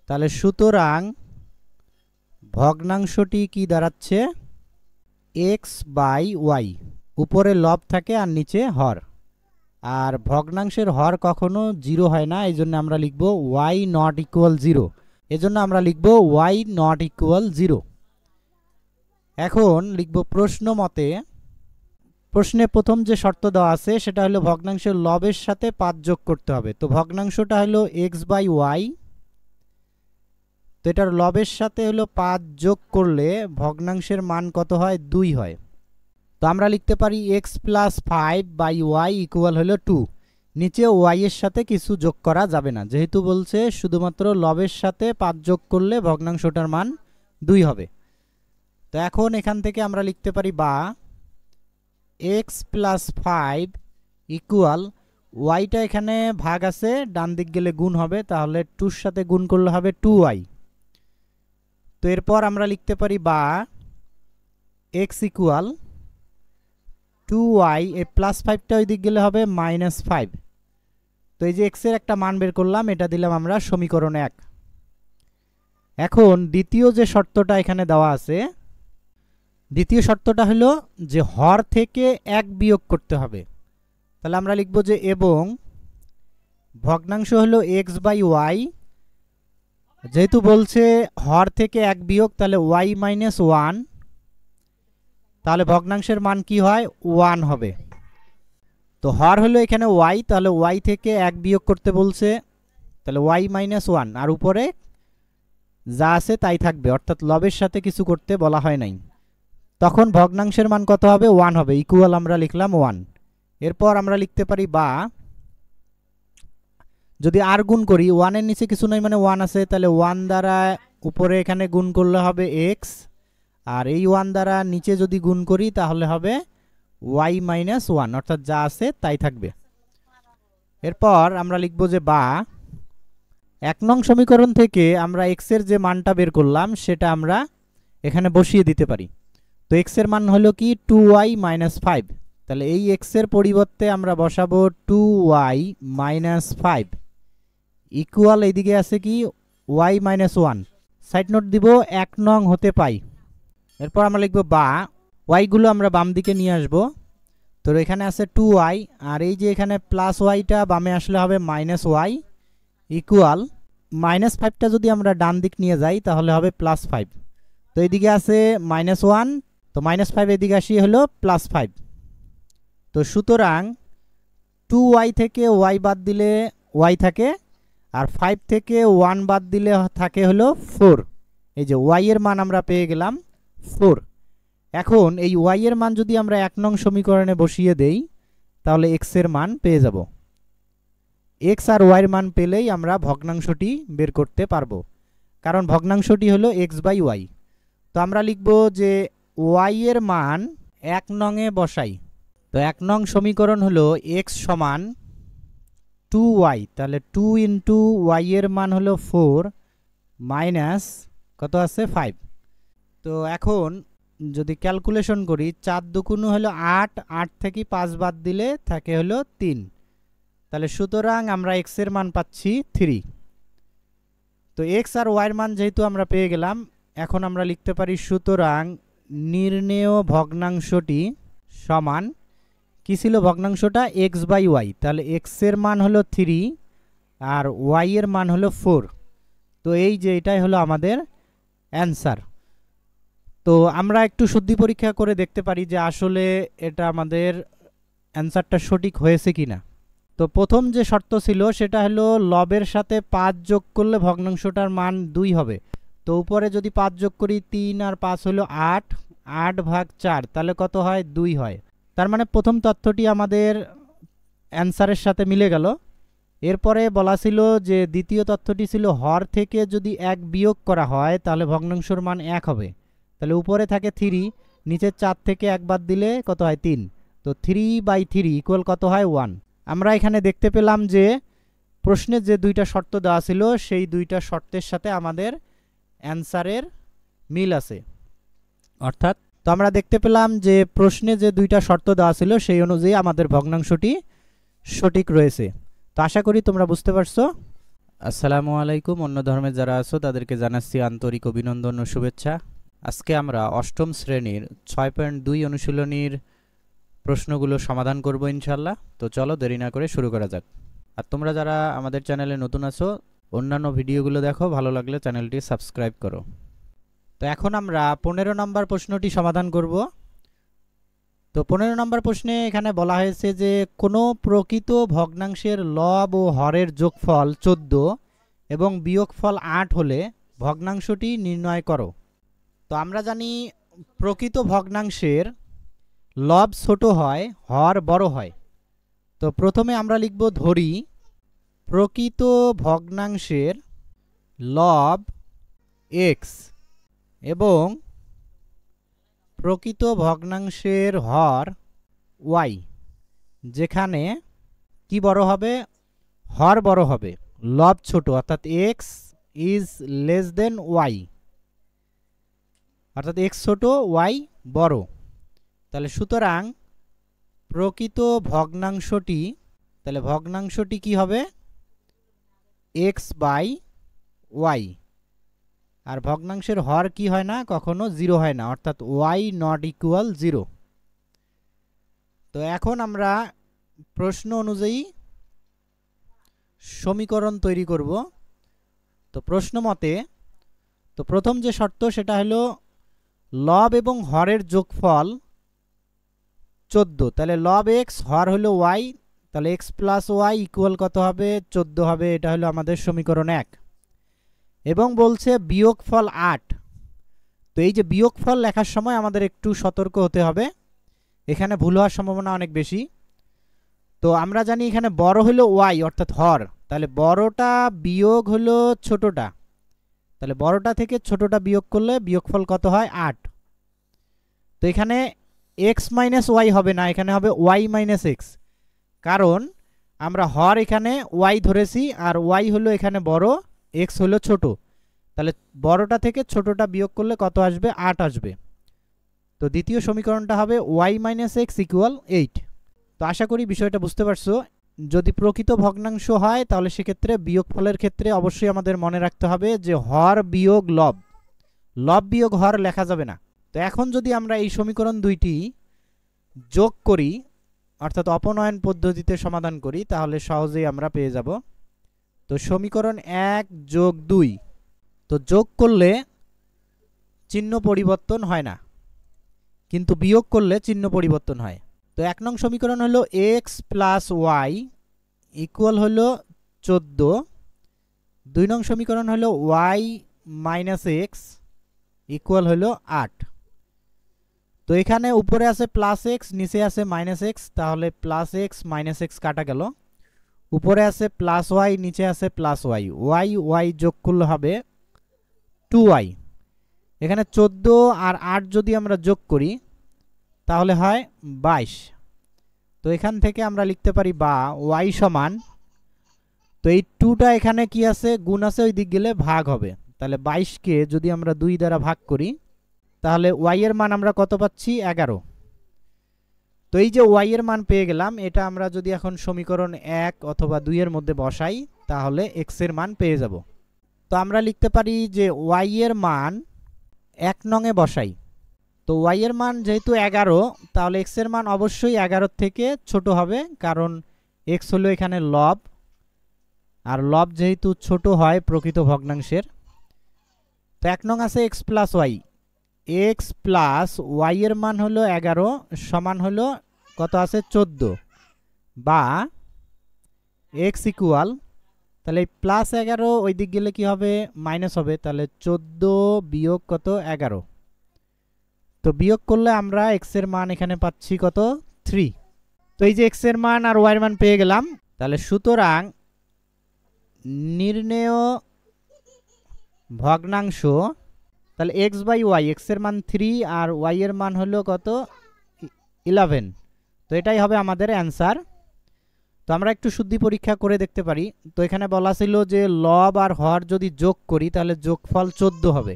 তাহলে সুতরাং ভগ্নাংশটি কি দাঁড়াচ্ছে? x/y। উপরে লব থাকে আর নিচে হর। আর ভগ্নাংশের হর কখনো 0 হয় না, এই জন্য আমরা লিখব y ≠ 0। এজন্য আমরা লিখব y ≠ 0। এখন লিখব প্রশ্ন মতে। প্রশ্নে প্রথম যে শর্ত দেওয়া আছে সেটা হলো ভগ্নাংশের লবের সাথে 5 যোগ করতে হবে। তো ভগ্নাংশটা হলো x/y। তো এটার লবের সাথে হলো 5 যোগ করলে ভগ্নাংশের মান কত হয়? 2 হয়। তো আমরা লিখতে পারি x + 5/y হলো 2। নিচে y এর সাথে কিছু যোগ করা যাবে না, যেহেতু বলছে শুধুমাত্র লবের সাথে 5 যোগ করলে ভগ্নাংশটার মান 2 হবে। তো এখন এখান থেকে আমরা লিখতে পারি বা x + 5 yটা এখানে ভাগ আছে, ডান দিক গেলে গুণ হবে, তাহলে 2 এর সাথে গুণ করলে হবে 2y। তো এরপর আমরা লিখতে পারি বা x = 2y, এই +5টা ওই দিক গেলে হবে -5। তো এই যে x এর একটা মান বের করলাম, এটা দিলাম আমরা সমীকরণ 1। এখন দ্বিতীয় যে শর্তটা এখানে দেওয়া আছে, দ্বিতীয় শর্তটা হলো যে হর থেকে 1 বিয়োগ করতে হবে। তাহলে আমরা লিখব যে এবং ভগ্নাংশ হলো x/y। যেহেতু বলছে হর থেকে 1 বিয়োগ, তাহলে y - 1। তাহলে ভগ্নাংশের মান কি হয়? 1 হবে। তো হর হলো এখানে y, তাহলে y থেকে 1 বিয়োগ করতে বলছে, তাহলে y - 1, আর উপরে যা আছে তাই থাকবে, অর্থাৎ লবের সাথে কিছু করতে বলা হয় নাই। তখন ভগ্নাংশের মান কত হবে? 1 হবে। ইকুয়াল আমরা লিখলাম 1। এরপর আমরা লিখতে পারি বা যদি আর গুণ করি, 1 এর নিচে কিছু নাই মানে 1 আছে, তাহলে 1 দ্বারা উপরে এখানে গুণ করলে হবে x, আর এই 1 দ্বারা নিচে যদি গুণ করি তাহলে হবে y - 1, অর্থাৎ যা আছে তাই থাকবে। এরপর আমরা লিখব যে বা 1 নং সমীকরণ থেকে আমরা x এর যে মানটা বের করলাম সেটা আমরা এখানে বসিয়ে দিতে পারি। তো x এর মান হলো কি? 2y - 5। তাহলে এই x এর পরিবর্তে আমরা বসাবো 2y - 5 ইকুয়াল, এইদিকে আছে কি? y - 1। সাইড নোট দিব 1 নং হতে পাই। এরপর আমরা লিখব বা y গুলো আমরা বাম দিকে নিয়ে আসব। তো এখানে আছে 2y, আর এই যে এখানে +yটা বামে আসলে হবে -y ইকুয়াল -5টা যদি আমরা ডান দিক নিয়ে যাই তাহলে হবে +5। তো এইদিকে আছে -1, তো -5 এদিকে আসিয়ে হলো +5। তো সুতরাং 2y থেকে y বাদ দিলে y থাকে, আর 5 থেকে 1 বাদ দিলে থাকে হলো 4। এই যে y এর মান আমরা পেয়ে গেলাম 4। এখন এই y এর মান যদি আমরা 1 নং সমীকরণে বসিয়ে দেই তাহলে x এর মান পেয়ে যাব। x আর y এর মান পেলেই আমরা ভগ্নাংশটি বের করতে পারবো, কারণ ভগ্নাংশটি হলো x/y। তো আমরা লিখব যে y এর মান 1 নং এ বসাই। তো 1 নং সমীকরণ হলো x সমান 2y, তাহলে 2 ইন্টু y এর মান হলো 4 মাইনাস কত আছে 5। তো এখন যদি ক্যালকুলেশন করি 4 দুগুণ হলো 8, 8 থেকে 5 বাদ দিলে থাকে হলো 3, তাহলে সুতরাং আমরা x এর মান পাচ্ছি 3। তো x আর y এর মান যেহেতু আমরা পেয়ে গেলাম, এখন আমরা লিখতে পারি সুতরাং নির্ণেয় ভগ্নাংশটি সমান, কি ছিল ভগ্নাংশটা, x বাই y, তাহলে x এর মান হলো 3 আর y এর মান হলো 4। তো এই যে এটাই হলো আমাদের অ্যান্সার। তো আমরা একটু শুদ্ধি পরীক্ষা করে দেখতে পারি যে আসলে এটা আমাদের অ্যান্সারটা সঠিক হয়েছে কিনা। তো প্রথম যে শর্ত ছিল সেটা হলো লবের সাথে 5 যোগ করলে ভগ্নাংশটার মান 2 হবে। তো উপরে যদি 5 যোগ করি 3 আর 5 হলো 8, 8 ভাগ 4, তাহলে কত হয়, 2 হয়। তার মানে প্রথম তথ্যটি আমাদের অ্যান্সারের সাথে মিলে গেল। এরপরে বলা ছিল যে দ্বিতীয় তথ্যটি ছিল হর থেকে যদি 1 বিয়োগ করা হয় তাহলে ভগ্নাংশের মান 1 হবে। তাহলে উপরে থাকে 3, নিচে 4 থেকে 1 বাদ দিলে কত হয়, 3। তো 3/3 ইকুয়াল কত হয়, 1। আমরা এখানে দেখতে পেলাম যে প্রশ্নে যে দুইটা শর্ত দেওয়া ছিল সেই দুইটা শর্তের সাথে আমাদের অ্যান্সারের মিল আছে। অর্থাৎ তো আমরা দেখতে পেলাম যে প্রশ্নে যে দুইটা শর্ত দেওয়া ছিল সেই অনুযায়ী আমাদের ভগ্নাংশটি সঠিক রয়েছে। তো আশা করি তোমরা বুঝতে পারছো। আসসালামু আলাইকুম। অন্য ধর্মের যারা আছো তাদেরকে জানাচ্ছি আন্তরিক অভিনন্দন ও শুভেচ্ছা। আজকে আমরা অষ্টম শ্রেণীর 6.2 অনুশীলনীর প্রশ্নগুলো সমাধান করব ইনশাল্লাহ। তো চলো দেরি না করে শুরু করা যাক। আর তোমরা যারা আমাদের চ্যানেলে নতুন আছো অন্যান্য ভিডিওগুলো দেখো, ভালো লাগলে চ্যানেলটি সাবস্ক্রাইব করো। তো এখন আমরা 15 নম্বর প্রশ্নটি সমাধান করব। তো 15 নম্বর প্রশ্নে এখানে বলা হয়েছে যে কোনো প্রকৃত ভগ্নাংশের লব ও হরের যোগফল 14 এবং বিয়োগফল 8 হলে ভগ্নাংশটি নির্ণয় করো। তো আমরা জানি প্রকৃত ভগ্নাংশের লব ছোট হয়, হর বড় হয়। তো প্রথমে আমরা লিখব, ধরি প্রকৃত ভগ্নাংশের লব x এবং প্রকৃত ভগ্নাংশের হর y, যেখানে কি বড় হবে, হর বড় হবে, লব ছোট, অর্থাৎ x is less than y, অর্থাৎ x ছোট y বড়। তাহলে সুতরাং প্রকৃত ভগ্নাংশটি, তাহলে ভগ্নাংশটি কি হবে, x বাই y। আর ভগ্নাংশের হর কি হয় না, কখনো 0 হয় না, অর্থাৎ y নট ইকুয়াল 0। তো এখন আমরা প্রশ্ন অনুযায়ী সমীকরণ তৈরি করব। তো প্রশ্ন মতে, তো প্রথম যে শর্ত সেটা হলো লব এবং হরের যোগফল 14, তাহলে লব x হর হলো y, তাহলে x প্লাস y ইকুয়াল কত হবে, 14 হবে। এটা হলো আমাদের সমীকরণ 1। এবং বলছে বিয়োগফল 8। তো এই যে বিয়োগফল লেখার সময় আমাদের একটু সতর্ক হতে হবে, এখানে ভুল হওয়ার সম্ভাবনা অনেক বেশি। তো আমরা জানি এখানে বড় হলো y অর্থাৎ হর, তাহলে বড়টা বিয়োগ হলো ছোটটা, তাহলে বড়টা থেকে ছোটটা বিয়োগ করলে বিয়োগফল কত হয়, 8। তো এখানে x মাইনাস y হবে না, এখানে হবে y মাইনাস x, কারণ আমরা হর এখানে y ধরেছি আর y হলো এখানে বড়, x হলো ছোট, তাহলে বড়টা থেকে ছোটটা বিয়োগ করলে কত আসবে, 8 আসবে। তো দ্বিতীয় সমীকরণটা হবে y মাইনাস x ইকুয়াল 8। তো আশা করি বিষয়টা বুঝতে পারছো। যদি প্রকৃত ভগ্নাংশ হয় তাহলে সেক্ষেত্রে বিয়োগফলের ক্ষেত্রে অবশ্যই আমাদের মনে রাখতে হবে যে হর বিয়োগ লব, লব বিয়োগ হর লেখা যাবে না। তো এখন যদি আমরা এই সমীকরণ দুইটি যোগ করি, অর্থাৎ অপনয়ন পদ্ধতিতে সমাধান করি, তাহলে সহজেই আমরা পেয়ে যাব। তো সমীকরণ 1 যোগ 2, তো যোগ করলে চিহ্ন পরিবর্তন হয় না, কিন্তু বিয়োগ করলে চিহ্ন পরিবর্তন হয়। তো 1 নং সমীকরণ হলো x প্লাস y ইকুয়াল হলো 14, 2 নং সমীকরণ হলো y মাইনাস x ইকুয়াল হলো 8। তো এখানে উপরে আছে প্লাস x, নিচে আছে মাইনাস x, তাহলে প্লাস x মাইনাস x কাটা গেল। উপরে আছে প্লাস y, নিচে আছে প্লাস y, y y যোগ করলে হবে 2y। এখানে 14 আর 8 যদি আমরা যোগ করি তাহলে হয় 22। তো এখান থেকে আমরা লিখতে পারি বা y সমান, তো এই 2টা এখানে কি আছে, গুণ আছে, ওই দিক গেলে ভাগ হবে। তাহলে 22কে যদি আমরা 2 দ্বারা ভাগ করি তাহলে y এর মান আমরা কত পাচ্ছি, 11। তো এই যে y এর মান পেয়ে গেলাম, এটা আমরা যদি এখন সমীকরণ 1 অথবা 2 এর মধ্যে বসাই তাহলে x এর মান পেয়ে যাব। তো আমরা লিখতে পারি যে y এর মান 1 নং এ বসাই। তো y এর মান যেহেতু 11, তাহলে x এর মান অবশ্যই 11 থেকে ছোট হবে, কারণ x হলো এখানে লব, আর লব যেহেতু ছোট হয় প্রকৃত ভগ্নাংশের। তো 1 নং আছে x plus Y, x plus Y এর মান হলো 11 সমান হলো কত আছে 14, বা x ইকুয়াল, তাহলে প্লাস 11 ওই দিক গেলে কি হবে, মাইনাস হবে, তাহলে 14 বিয়োগ কত 11। তো বিয়োগ করলে আমরা x এর মান এখানে পাচ্ছি কত 3। তো এই যে x এর মান আর y এর মান পেয়ে গেলাম। তাহলে সুতরাং নির্ণেয় ভগ্নাংশ, তাহলে x বাই ওয়াই, x এর মান 3 আর y এর মান হলো কত 11। তো এটাই হবে আমাদের অ্যান্সার। তো আমরা একটু শুদ্ধি পরীক্ষা করে দেখতে পারি। তো এখানে বলা ছিল যে লব আর হর যদি যোগ করি তাহলে যোগফল 14 হবে।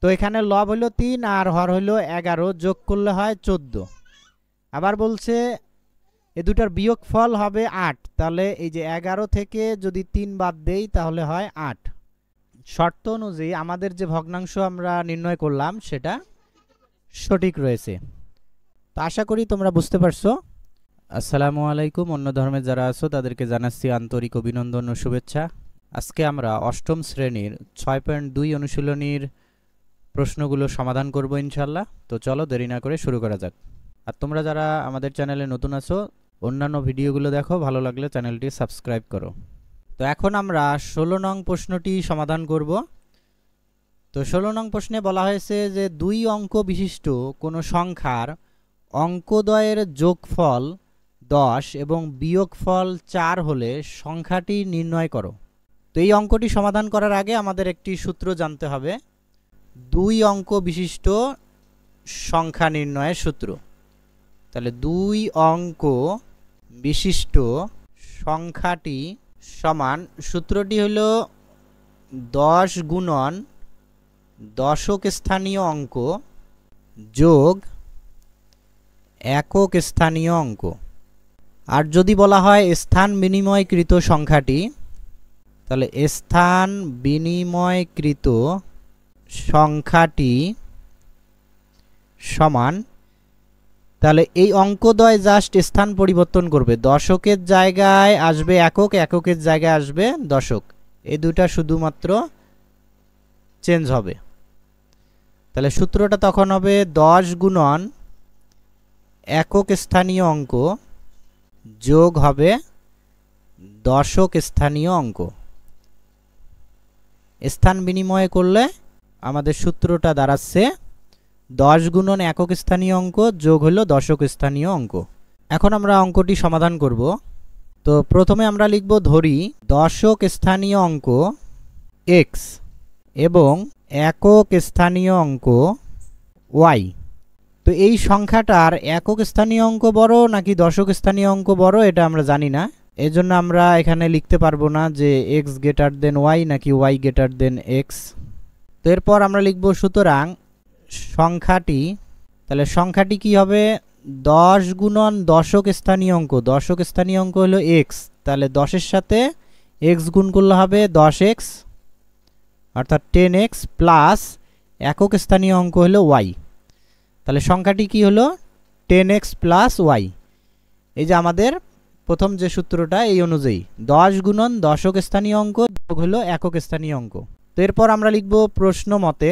তো এখানে লব হলো 3 আর হর হলো 11, যোগ করলে হয় 14। আবার বলছে এই দুটার বিয়োগফল হবে 8, তাহলে এই যে 11 থেকে যদি 3 বাদ দেই তাহলে হয় 8। শর্ত অনুযায়ী আমাদের যে ভগ্নাংশ আমরা নির্ণয় করলাম সেটা সঠিক রয়েছে। তো আশা করি তোমরা বুঝতে পারছো। আসসালামু আলাইকুম। অন্য ধর্মের যারা আছো তাদেরকে জানাচ্ছি আন্তরিক অভিনন্দন ও শুভেচ্ছা। আজকে আমরা অষ্টম শ্রেণীর 6.2 অনুশীলনীর প্রশ্নগুলো সমাধান করব ইনশাল্লাহ। তো চলো দেরি না করে শুরু করা যাক। আর তোমরা যারা আমাদের চ্যানেলে নতুন আছো, অন্যান্য ভিডিওগুলো দেখো, ভালো লাগলে চ্যানেলটি সাবস্ক্রাইব করো। তো এখন আমরা 16 নং প্রশ্নটি সমাধান করব। তো 16 নং প্রশ্নে বলা হয়েছে যে 2 অঙ্ক বিশিষ্ট কোনো সংখ্যার অঙ্কদ্বয়ের যোগফল 10 এবং বিয়োগফল 4 হলে সংখ্যাটি নির্ণয় করো। তো এই অঙ্কটি সমাধান করার আগে আমাদের একটি সূত্র জানতে হবে, 2 অঙ্ক বিশিষ্ট সংখ্যা নির্ণয়ের সূত্র। তাহলে 2 অঙ্ক বিশিষ্ট সংখ্যাটি সমান, সূত্রটি হলো 10 গুণন দশক স্থানীয় অঙ্ক যোগ একক স্থানীয় অঙ্ক। আর যদি বলা হয় স্থান বিনিময়কৃত সংখ্যাটি, তাহলে স্থান বিনিময়কৃত সংখ্যাটি সমান, তাহলে এই অঙ্কদ্বয় জাস্ট স্থান পরিবর্তন করবে, দশকের জায়গায় আসবে একক, এককের জায়গায় আসবে দশক, এই দুটা শুধুমাত্র চেঞ্জ হবে। তাহলে সূত্রটা তখন হবে 10 গুণন একক স্থানীয় অঙ্ক যোগ হবে দশক স্থানীয় অঙ্ক। স্থান বিনিময় করলে আমাদের সূত্রটা দাঁড়াচ্ছে 10 গুণন একক স্থানীয় অঙ্ক যোগ হলো দশক স্থানীয় অঙ্ক। এখন আমরা অঙ্কটি সমাধান করব। তো প্রথমে আমরা লিখব, ধরি দশক স্থানীয় অঙ্ক x এবং একক স্থানীয় অঙ্ক y। তো এই সংখ্যাটার একক স্থানীয় অঙ্ক বড় নাকি দশক স্থানীয় অঙ্ক বড় এটা আমরা জানি না, এজন্য আমরা এখানে লিখতে পারবো না যে x গ্রেটার দেন y নাকি y গ্রেটার দেন x। তো এরপর আমরা লিখব, সুতরাং সংখ্যাটি, তাহলে সংখ্যাটি কি হবে, 10 গুণন দশক স্থানীয় অঙ্ক, দশক স্থানীয় অঙ্ক হলো x, তাহলে 10-এর সাথে x গুণ করলে হবে 10x অর্থাৎ 10x প্লাস একক স্থানীয় অঙ্ক হলো y। তাহলে সংখ্যাটি কি হলো 10x প্লাস y। এই যে আমাদের প্রথম যে সূত্রটা এই অনুযায়ী 10 গুণন দশক স্থানীয় অঙ্ক যোগ হলো একক স্থানীয় অঙ্ক। তো এরপর আমরা লিখব প্রশ্ন মতে।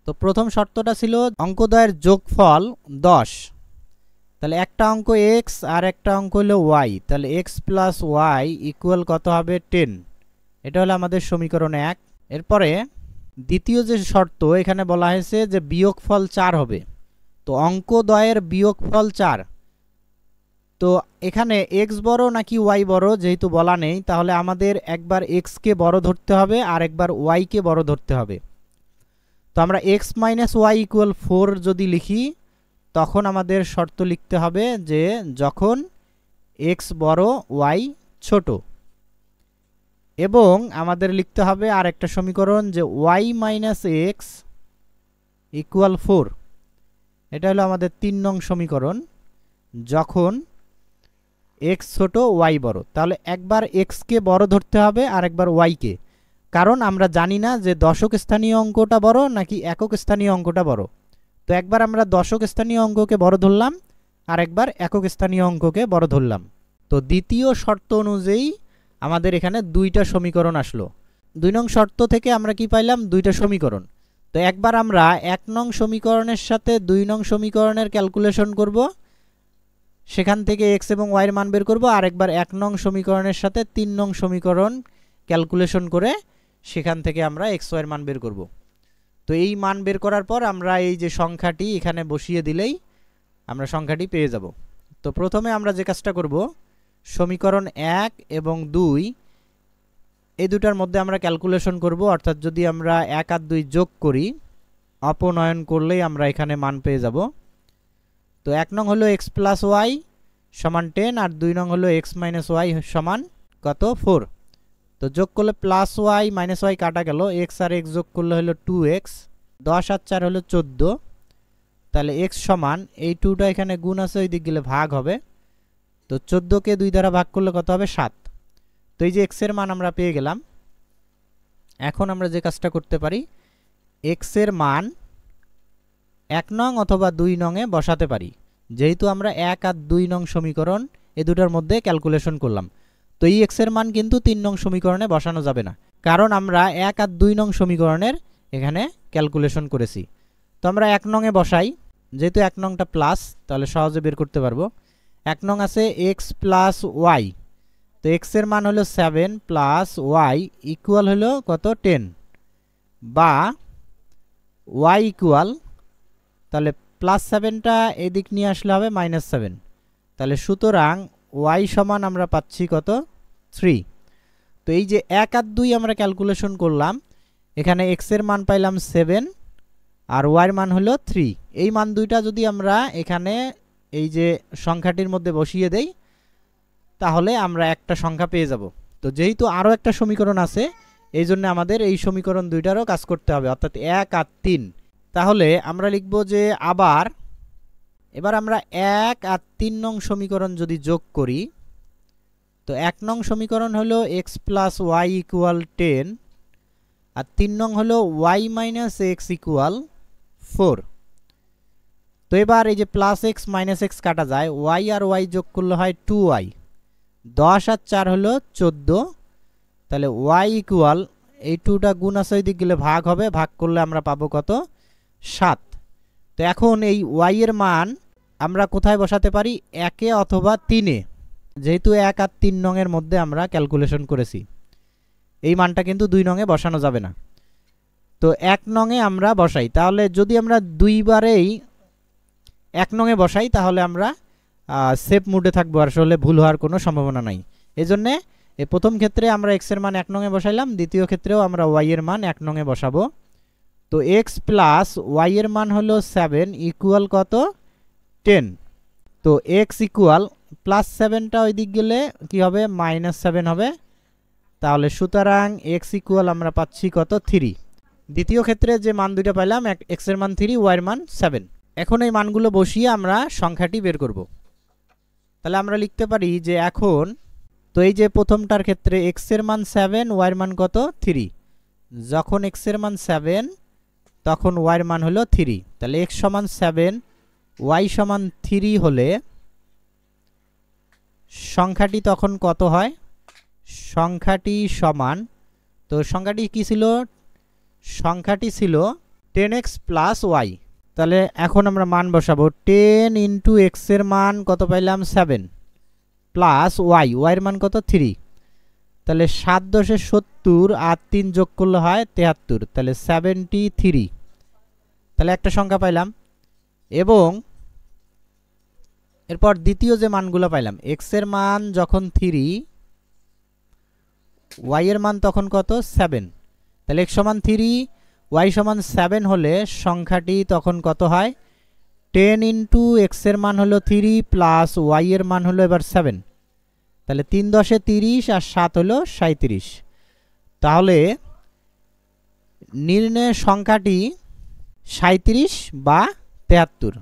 তো প্রথম শর্তটা ছিল অঙ্কদ্বয়ের যোগফল 10, তাহলে একটা অঙ্ক x আর একটা অঙ্ক হলো y, তাহলে x প্লাস y ইকুয়াল কত হবে 10। এটা হলো আমাদের সমীকরণ 1। এরপরে দ্বিতীয় যে শর্ত, এখানে বলা হয়েছে যে বিয়োগফল 4 হবে। তো অঙ্কদ্বয়ের বিয়োগফল 4, তো এখানে x বড় নাকি y বড় যেহেতু বলা নেই, তাহলে আমাদের একবার x কে বড় ধরতে হবে আর একবার y কে বড় ধরতে হবে। তো আমরা x মাইনাস ওয়াই ইকুয়াল 4 যদি লিখি তখন আমাদের শর্ত লিখতে হবে যে যখন x বড় y ছোট, এবং আমাদের লিখতে হবে আর একটা সমীকরণ যে y - x = 4। এটা হলো আমাদের 3 নং সমীকরণ, যখন x ছোট y বড়। তাহলে একবার x কে বড় ধরতে হবে আর একবার y কে, কারণ আমরা জানি না যে দশক স্থানীয় অঙ্কটা বড় নাকি একক স্থানীয় অঙ্কটা বড়। তো একবার আমরা দশক স্থানীয় অঙ্ককে বড় ধরলাম আর একবার একক স্থানীয় অঙ্ককে বড় ধরলাম। তো দ্বিতীয় শর্ত অনুযায়ী আমাদের এখানে দুইটা সমীকরণ আসলো। 2 নং শর্ত থেকে আমরা কি পাইলাম? দুইটা সমীকরণ। তো একবার আমরা 1 নং সমীকরণের সাথে 2 নং সমীকরণের ক্যালকুলেশন করব, সেখান থেকে x এবং y এর মান বের করব, আর একবার 1 নং সমীকরণের সাথে 3 নং সমীকরণ ক্যালকুলেশন করে সেখান থেকে আমরা x y এর মান বের করব। তো এই মান বের করার পর আমরা এই যে সংখ্যাটি এখানে বসিয়ে দিলেই আমরা সংখ্যাটি পেয়ে যাব। তো প্রথমে আমরা যে কাজটা করব, সমীকরণ 1 এবং 2 এই দুটার মধ্যে আমরা ক্যালকুলেশন করব, অর্থাৎ যদি আমরা 1 আর 2 যোগ করি, অপনয়ন করলেই আমরা এখানে মান পেয়ে যাব। তো 1 নং হলো x + y সমান 10, আর 2 নং হলো x - y সমান কত? 4। তো যোগ করলে +y - y কাটা গেল, x আর x যোগ করলে হলো 2x, 10 আর 4 হলো 14। তাহলে x সমান, এই 2টা এখানে গুণ আছে, ওই দিক গেলে ভাগ হবে। তো 14 কে 2 দ্বারা ভাগ করলে কত হবে? 7। তো এই যে x এর মান আমরা পেয়ে গেলাম। এখন আমরা যে কাজটা করতে পারি, x এর মান 1 নং অথবা 2 নং এ বসাতে পারি, যেহেতু আমরা 1 আর 2 নং সমীকরণ এই দুটার মধ্যে ক্যালকুলেশন করলাম। তো এই x এর মান কিন্তু 3 নং সমীকরণে বসানো যাবে না, কারণ আমরা 1 আর 2 নং সমীকরণের এখানে ক্যালকুলেশন করেছি। তো আমরা 1 নং এ বসাই, যেহেতু 1 নংটা প্লাস, তাহলে সহজে বের করতে পারবো। 1 নং আছে x + y, তো x এর মান হলো 7 + y ইকুয়াল হলো কত? 10, বা y ইকুয়াল, তাহলে +7টা এদিক নিয়ে আসলে হবে -7। তাহলে সুতরাং y সমান আমরা পাচ্ছি কত? 3। তো এই যে 1 আর 2 আমরা ক্যালকুলেশন করলাম, এখানে x এর মান পাইলাম 7 আর y এর মান হলো 3। এই মান দুইটা যদি আমরা এখানে এই যে সংখ্যাটির মধ্যে বসিয়ে দেই, তাহলে আমরা একটা সংখ্যা পেয়ে যাব। তো যেহেতু আরও একটা সমীকরণ আছে, এই জন্য আমাদের এই সমীকরণ দুইটারও কাজ করতে হবে, অর্থাৎ 1 আর 3। তাহলে আমরা লিখব যে এবার আমরা 1 আর 3 নং সমীকরণ যদি যোগ করি, তো 1 নং সমীকরণ হলো x + y = 10, আর 3 নং হলো y - x = 4। তো এবার এই যে +x - x কাটা যায়, y আর y যোগ করলে হয় 2y, 10 আর 4 হলো 14। তাহলে y ইকুয়াল, এই 2টা গুণ আছে, ওই দিক গেলে ভাগ হবে, ভাগ করলে আমরা পাবো কত? 7। তো এখন এই y এর মান আমরা কোথায় বসাতে পারি? 1 এ অথবা 3 এ, যেহেতু 1 আর 3 নং এর মধ্যে আমরা ক্যালকুলেশন করেছি। এই মানটা কিন্তু 2 নং এ বসানো যাবে না। তো 1 নং এ আমরা বসাই, তাহলে যদি আমরা দুইবারেই 1 নং এ বসাই, তাহলে আমরা সেফ মুডে থাকবো, আসলে ভুল হওয়ার কোনো সম্ভাবনা নাই। এজন্য এই প্রথম ক্ষেত্রে আমরা x এর মান 1 নং এ বসাইলাম, দ্বিতীয় ক্ষেত্রেও আমরা y এর মান 1 নং এ বসাবো। তো x + y এর মান হলো 7 ইকুয়াল কত? 10। তো x ইকুয়াল +7টা ওই দিক গেলে কি হবে? -7 হবে। তাহলে সুতরাং x ইকুয়াল আমরা পাচ্ছি কত? 3। দ্বিতীয় ক্ষেত্রে যে মান দুইটা পাইলাম, x এর মান 3, y এর মান 7। এখন এই মানগুলো বসিয়ে আমরা সংখ্যাটি বের করব। তাহলে আমরা লিখতে পারি যে এখন, তো এই যে প্রথমটার ক্ষেত্রে x এর মান 7, y এর মান কত? 3। যখন x এর মান 7, তখন y এর মান হলো 3। তাহলে x সমান 7, y সমান 3 হলে সংখ্যাটি তখন কত হয়? সংখ্যাটি সমান, তো সংখ্যাটি কি ছিল? সংখ্যাটি ছিল 10x + y। তাহলে এখন আমরা মান বসাবো, 10 × x এর মান কত পাইলাম? 7 প্লাস y, y এর মান কত? 3। তাহলে 7 × 10 = 70 আর 3 যোগ করলে হয় 73, তাহলে 73। তাহলে একটা সংখ্যা পাইলাম। এবং এরপর দ্বিতীয় যে মানগুলো পাইলাম, x এর মান যখন 3, y এর মান তখন কত? 7। তাহলে x সমান 3, y সমান 7 হলে সংখ্যাটি তখন কত হয়? 10 ইন্টু এক্সের মান হলো 3 প্লাস ওয়াই এর মান হলো এবার 7, তাহলে 3 10 30 আর 7 হলো 37। তাহলে নির্ণয় সংখ্যাটি 37 বা 73,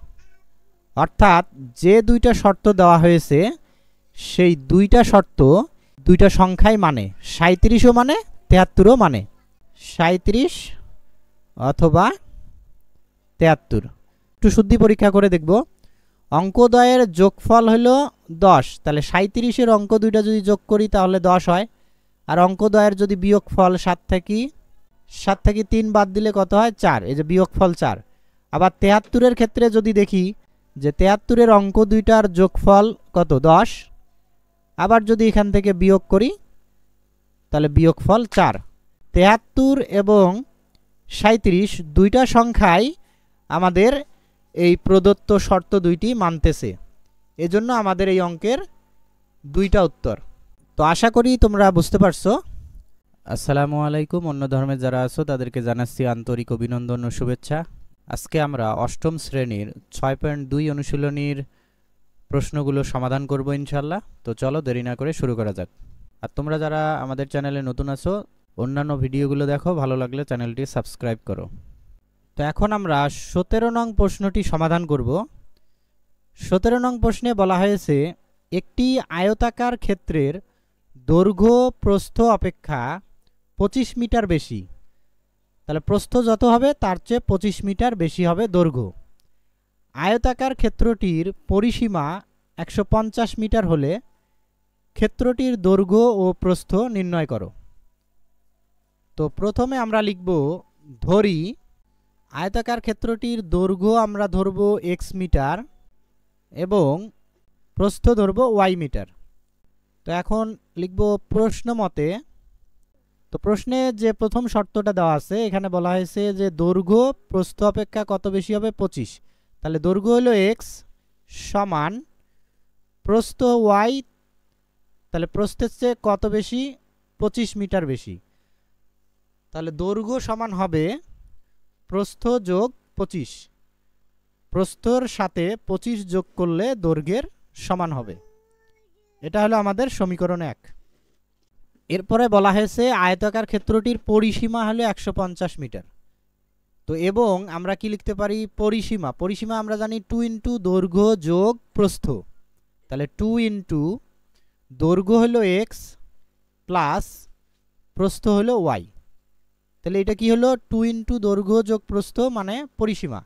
অর্থাৎ যে দুইটা শর্ত দেওয়া হয়েছে সেই দুইটা শর্ত দুইটা সংখ্যাই মানে, 37ও মানে 73ও মানে, 37 অথবা 73। একটু শুদ্ধি পরীক্ষা করে দেখব। অঙ্কদ্বয়ের যোগফল হলো 10, তাহলে 37-এর অঙ্ক দুইটা যদি যোগ করি তাহলে 10 হয়। আর অঙ্কদ্বয়ের যদি বিয়োগফল 7 থেকে 3 বাদ দিলে কত হয়? 4, এই যে বিয়োগফল 4। আবার 73-এর ক্ষেত্রে যদি দেখি যে 73-এর অঙ্ক দুইটার যোগফল কত? 10। আবার যদি এখান থেকে বিয়োগ করি তাহলে বিয়োগফল 4। 73 এবং 37 দুইটা সংখ্যাই আমাদের এই প্রদত্ত শর্ত দুইটি মানতেছে, এজন্য আমাদের এই অঙ্কের দুইটা উত্তর। তো আশা করি তোমরা বুঝতে পারছো। আসসালামু আলাইকুম। অন্য ধর্মের যারা আছো তাদেরকে জানাচ্ছি আন্তরিক অভিনন্দন ও শুভেচ্ছা। আজকে আমরা অষ্টম শ্রেণীর 6.2 অনুশীলনীর প্রশ্নগুলো সমাধান করব ইনশাল্লাহ। তো চলো দেরি না করে শুরু করা যাক। আর তোমরা যারা আমাদের চ্যানেলে নতুন আছো অন্যান্য ভিডিওগুলো দেখো, ভালো লাগলে চ্যানেলটি সাবস্ক্রাইব করো। তো এখন আমরা 17 নং প্রশ্নটি সমাধান করব। 17 নং প্রশ্নে বলা হয়েছে একটি আয়তাকার ক্ষেত্রের দৈর্ঘ্য প্রস্থ অপেক্ষা 25 মিটার বেশি, তাহলে প্রস্থ যত হবে তার চেয়ে 25 মিটার বেশি হবে দৈর্ঘ্য। আয়তাকার ক্ষেত্রটির পরিসীমা 150 মিটার হলে ক্ষেত্রটির দৈর্ঘ্য ও প্রস্থ নির্ণয় করো। তো প্রথমে আমরা লিখব, ধরি আয়তাকার ক্ষেত্রটির দৈর্ঘ্য আমরা ধরব x মিটার এবং প্রস্থ ধরব y মিটার। তো এখন লিখব প্রশ্ন মতে। তো প্রশ্নে যে প্রথম শর্তটা দেওয়া আছে এখানে বলা হয়েছে যে দৈর্ঘ্য প্রস্থ অপেক্ষা কত বেশি হবে? 25। তাহলে দৈর্ঘ্য হলো x সমান প্রস্থ y, তাহলে প্রস্থের চেয়ে কত বেশি? 25 মিটার বেশি। তাহলে দৈর্ঘ্য সমান হবে প্রস্থ যোগ 25, প্রস্থর সাথে 25 যোগ করলে দৈর্ঘ্যের সমান হবে। এটা হলো আমাদের সমীকরণ 1। এরপরে বলা হয়েছে আয়তাকার ক্ষেত্রটির পরিসীমা হলো 150 মিটার। তো এবং আমরা কি লিখতে পারি? পরিসীমা আমরা জানি 2 ইন্টু দৈর্ঘ্য যোগ প্রস্থ, তাহলে 2 ইন্টু দৈর্ঘ্য হলো x প্লাস প্রস্থ হলো y। তাহলে এটা কি হলো? 2 ইন্টু দৈর্ঘ্য যোগ প্রস্থ মানে পরিসীমা,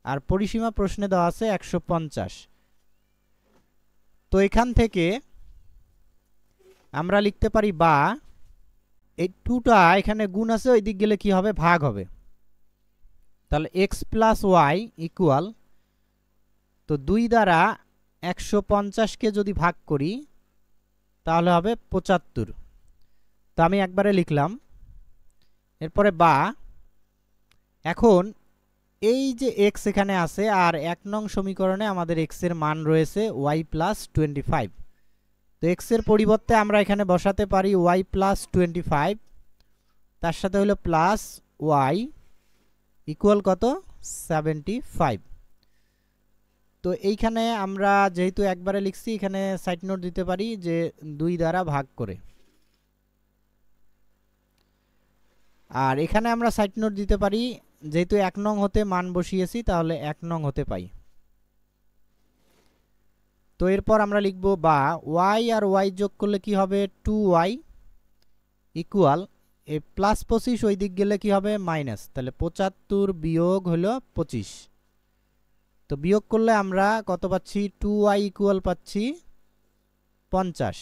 আর পরিসীমা প্রশ্নে দেওয়া আছে 150। তো এখান থেকে আমরা লিখতে পারি বা এই 2টা এখানে গুণ আছে, ওই দিক গেলে কি হবে? ভাগ হবে। তাহলে x প্লাস ওয়াই ইকুয়াল, তো 2 দ্বারা 150কে যদি ভাগ করি তাহলে হবে 75। তো আমি একবারে লিখলাম। এরপরে বা এখন এই যে x এখানে আছে আর 1 নং সমীকরণে আমাদের x এর মান রয়েছে y প্লাস 25। তো x এর পরিবর্তে আমরা এখানে বসাতে পারি y প্লাস 25, তার সাথে হলো প্লাস y ইকুয়াল কত? 75। তো এইখানে আমরা যেহেতু একবারে লিখছি এখানে সাইড নোট দিতে পারি যে 2 দ্বারা ভাগ করে, আর এখানে আমরা সাইড নোট দিতে পারি যেহেতু 1 নং হতে মান বসিয়েছি তাহলে 1 নং হতে পাই। তো এরপর আমরা লিখব বা y আর y যোগ করলে কি হবে? 2y ইকুয়াল এই প্লাস 25 ওই দিক গেলে কি হবে? মাইনাস, তাহলে 75 বিয়োগ হলো 25। তো বিয়োগ করলে আমরা কত পাচ্ছি? 2y ইকুয়াল পাচ্ছি 50।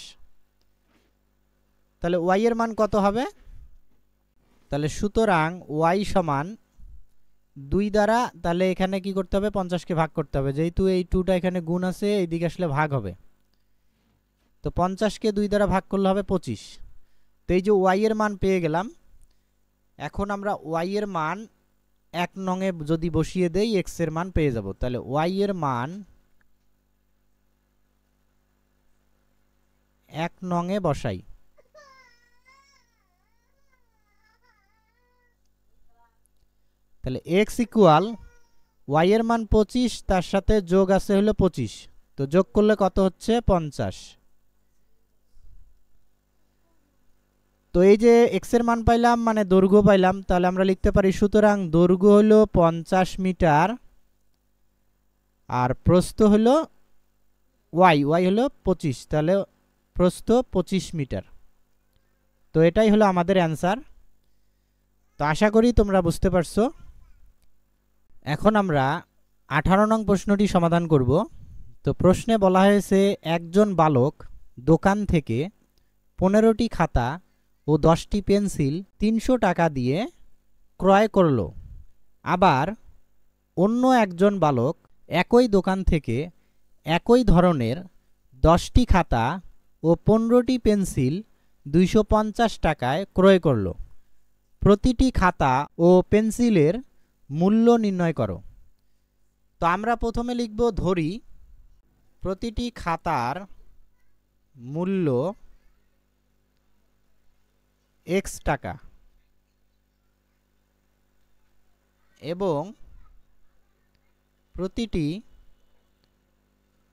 তাহলে y এর মান কত হবে? তাহলে সুতরাং y সমান 2 দ্বারা, তাহলে এখানে কি করতে হবে? 50কে ভাগ করতে হবে, যেহেতু এই 2টা এখানে গুণ আছে এইদিকে আসলে ভাগ হবে। তো 50কে 2 দ্বারা ভাগ করলে হবে 25। তো এই যে y এর মান পেয়ে গেলাম। এখন আমরা y এর মান 1 নংয়ে যদি বসিয়ে দেই x এর মান পেয়ে যাব। তাহলে y এর মান 1 নংয়ে বসাই। তাহলে x ইকুয়াল ওয়াই এর মান 25, তার সাথে যোগ আছে হলো 25, তো যোগ করলে কত হচ্ছে 50। তো এই যে এক্স এর মান পাইলাম মানে দৈর্ঘ্য পাইলাম, তাহলে আমরা লিখতে পারি সুতরাং দৈর্ঘ্য হলো 50 মিটার আর প্রস্থ হলো ওয়াই হলো 25, তাহলে প্রস্থ 25 মিটার। তো এটাই হলো আমাদের অ্যান্সার। তো আশা করি তোমরা বুঝতে পারছো। এখন আমরা 18 নং প্রশ্নটি সমাধান করব। তো প্রশ্নে বলা হয়েছে একজন বালক দোকান থেকে 15টি খাতা ও 10টি পেন্সিল 300 টাকা দিয়ে ক্রয় করল। আবার অন্য একজন বালক একই দোকান থেকে একই ধরনের 10টি খাতা ও 15টি পেন্সিল 250 টাকায় ক্রয় করল। প্রতিটি খাতা ও পেন্সিলের মূল্য নির্ণয় করো। তো আমরা প্রথমে লিখব ধরি প্রতিটি খাতার মূল্য এক্স টাকা এবং প্রতিটি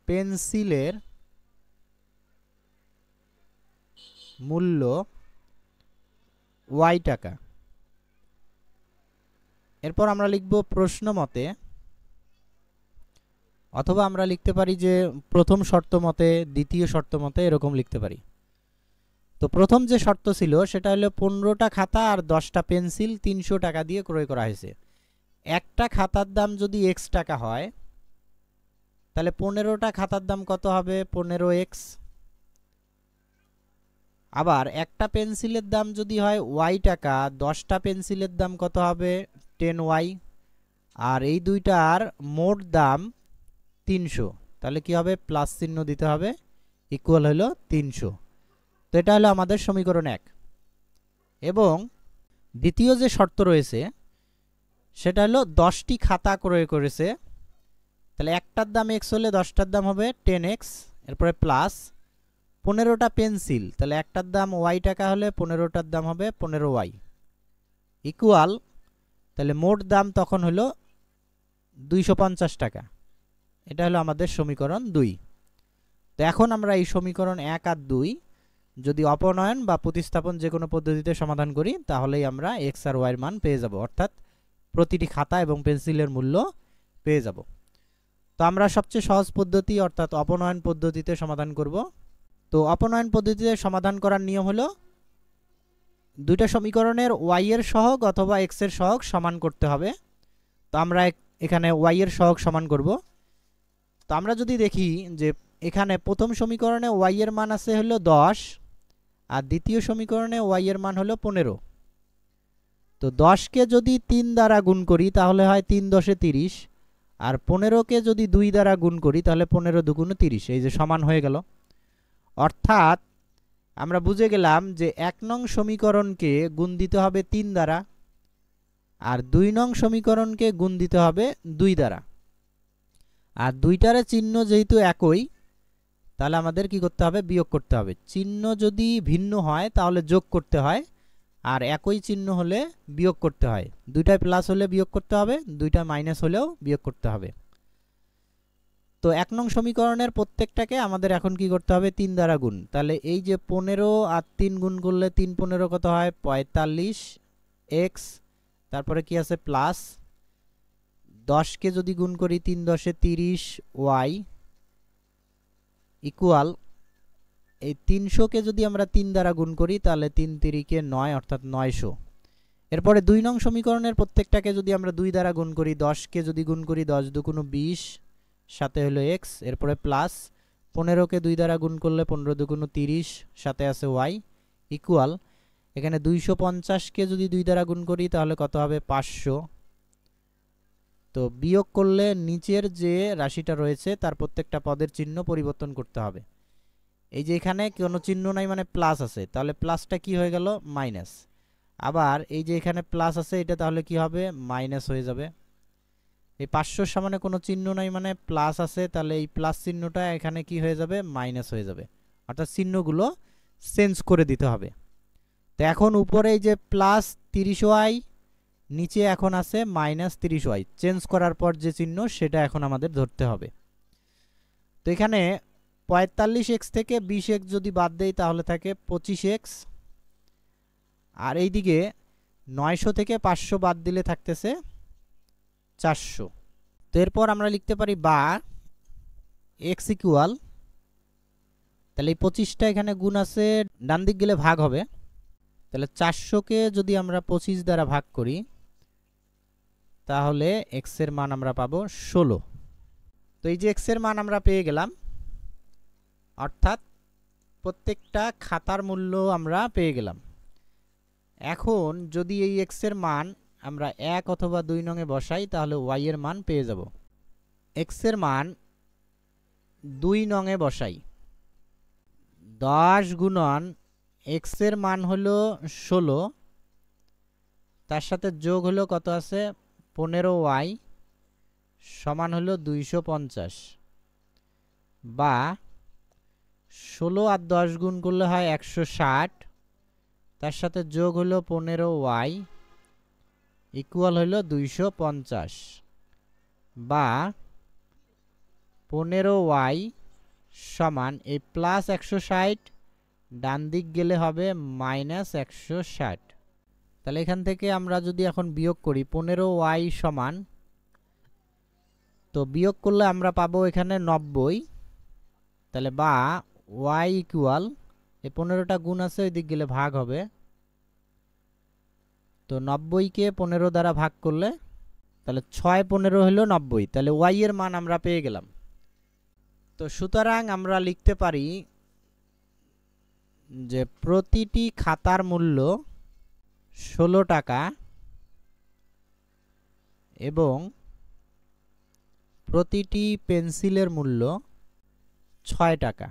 পেন্সিলের মূল্য ওয়াই টাকা। এরপর আমরা লিখব প্রশ্ন মতে, অথবা আমরা লিখতে পারি যে প্রথম শর্ত মতে, দ্বিতীয় শর্ত মতে, এরকম লিখতে পারি। তো প্রথম যে শর্ত ছিল সেটা হলো 15টা খাতা আর 10টা পেন্সিল 300 টাকা দিয়ে ক্রয় করা হয়েছে। একটা খাতার দাম যদি এক্স টাকা হয় তাহলে 15টা খাতার দাম কত হবে 15x। আবার একটা পেন্সিলের দাম যদি হয় ওয়াই টাকা, 10টা পেন্সিলের দাম কত হবে 10y। আর এই দুইটার মোট দাম 300, তাহলে কি হবে প্লাস চিহ্ন দিতে হবে, ইকুয়াল হলো 300। তো এটা হলো আমাদের সমীকরণ 1। এবং দ্বিতীয় যে শর্ত রয়েছে সেটা হলো 10টি খাতা ক্রয় করেছে, তাহলে একটার দাম এক্স হলে 10টার দাম হবে 10x, এরপরে প্লাস 15টা পেন্সিল, তাহলে একটার দাম ওয়াই টাকা হলে 15টার দাম হবে 15y, ইকুয়াল, তাহলে মোট দাম তখন হলো 250 টাকা। এটা হলো আমাদের সমীকরণ 2। তো এখন আমরা এই সমীকরণ 1 আর 2 যদি অপনয়ন বা প্রতিস্থাপন যে কোনো পদ্ধতিতে সমাধান করি তাহলেই আমরা এক্স আর ওয়াই এর মান পেয়ে যাব, অর্থাৎ প্রতিটি খাতা এবং পেন্সিলের মূল্য পেয়ে যাব। তো আমরা সবচেয়ে সহজ পদ্ধতি অর্থাৎ অপনয়ন পদ্ধতিতে সমাধান করব। তো অপনয়ন পদ্ধতিতে সমাধান করার নিয়ম হলো দুইটা সমীকরণের ওয়াই এর সহগ অথবা এক্স এর সহগ সমান করতে হবে। তো আমরা এখানে ওয়াই এর সহগ সমান করব। তো আমরা যদি দেখি যে এখানে প্রথম সমীকরণে ওয়াই এর মান আছে হলো 10 আর দ্বিতীয় সমীকরণে ওয়াই এর মান হলো 15। তো 10কে যদি 3 দ্বারা গুণ করি তাহলে হয় 3 10 30, আর 15কে যদি 2 দ্বারা গুণ করি তাহলে 15 2 30, এই যে সমান হয়ে গেল। অর্থাৎ আমরা বুঝে গেলাম যে 1 নং সমীকরণকে গুণ দিতে হবে 3 দ্বারা আর 2 নং সমীকরণকে গুণ দিতে হবে 2 দ্বারা। আর দুইটার চিহ্ন যেহেতু একই তাহলে আমাদের কি করতে হবে বিয়োগ করতে হবে। চিহ্ন যদি ভিন্ন হয় তাহলে যোগ করতে হয়, আর একই চিহ্ন হলে বিয়োগ করতে হয়। দুইটায় প্লাস হলে বিয়োগ করতে হবে, দুইটা মাইনাস হলেও বিয়োগ করতে হবে। তো 1 নং সমীকরণের প্রত্যেকটাকে আমাদের এখন কি করতে হবে 3 দ্বারা গুণ। তাহলে এই যে 15 আর 3 গুণ করলে 3 15 কত হয় 45x, তারপরে কি আছে প্লাস 10কে যদি গুণ করি 3 10 30y, ইকুয়াল এই 300কে যদি আমরা 3 দ্বারা গুণ করি তাহলে 3 3 কে 9 অর্থাৎ 900। এরপরে 2 নং সমীকরণের প্রত্যেকটাকে যদি আমরা 2 দ্বারা গুণ করি, 10কে যদি গুণ করি 10 2 20, সাথে হলো x, এরপরে প্লাস 15কে 2 দ্বারা গুণ করলে 15 2 30, সাথে আছে y, ইকুয়াল এখানে 250কে যদি 2 দ্বারা গুণ করি তাহলে কত হবে 500। তো বিয়োগ করলে নিচের যে রাশিটা রয়েছে তার প্রত্যেকটা পদের চিহ্ন পরিবর্তন করতে হবে। এই যে এখানে কোনো চিহ্ন নাই মানে প্লাস আছে, তাহলে প্লাসটা কি হয়ে গেল মাইনাস। আবার এই যে এখানে প্লাস আছে এটা তাহলে কি হবে মাইনাস হয়ে যাবে। এই 500 সমানে কোনো চিহ্ন নাই মানে প্লাস আছে, তাহলে এই প্লাস চিহ্নটা এখানে কি হয়ে যাবে মাইনাস হয়ে যাবে, অর্থাৎ চিহ্নগুলো চেঞ্জ করে দিতে হবে। তো এখন উপরে এই যে প্লাস 30y নিচে এখন আছে -30y, চেঞ্জ করার পর যে চিহ্ন সেটা এখন আমাদের ধরতে হবে। তো এখানে 45x থেকে 20x যদি বাদ দেই তাহলে থাকে 25x, আর এইদিকে 900 থেকে 500 বাদ দিলে থাকতেছে 400। তো এরপর আমরা লিখতে পারি বা x ইকুয়াল, তাহলে এই 25টা এখানে গুণ আছে, ডান দিক গেলে ভাগ হবে, তাহলে 400কে যদি আমরা 25 দ্বারা ভাগ করি তাহলে x এর মান আমরা পাবো 16। তো এই যে x এর মান আমরা পেয়ে গেলাম, অর্থাৎ প্রত্যেকটা খাতার মূল্য আমরা পেয়ে গেলাম। এখন যদি এই x এর মান আমরা 1 অথবা 2 নং এ বসাই তাহলে y এর মান পেয়ে যাব। x এর মান 2 নং এ বসাই, 10 গুণন x এর মান হলো 16, তার সাথে যোগ হলো কত আছে 15y সমান হলো 250, বা 16 আর 10 গুণ করলে হয় 160, তার সাথে যোগ হলো 15y ইকুয়াল হলো 250, বা 15y সমান এই প্লাস 160 ডান দিক গেলে হবে -160। তাহলে এখান থেকে আমরা যদি এখন বিয়োগ করি 15y সমান, তো বিয়োগ করলে আমরা পাবো এখানে 90, তাহলে বা y ইকুয়াল, এই 15টা গুণ আছে ওই দিক গেলে ভাগ হবে, তো 90কে 15 দ্বারা ভাগ করলে তাহলে 6 15 হলো 90, তাহলে y এর মান আমরা পেয়ে গেলাম। তো সুতরাং আমরা লিখতে পারি যে প্রতিটি খাতার মূল্য 16 টাকা এবং প্রতিটি পেন্সিলের মূল্য 6 টাকা।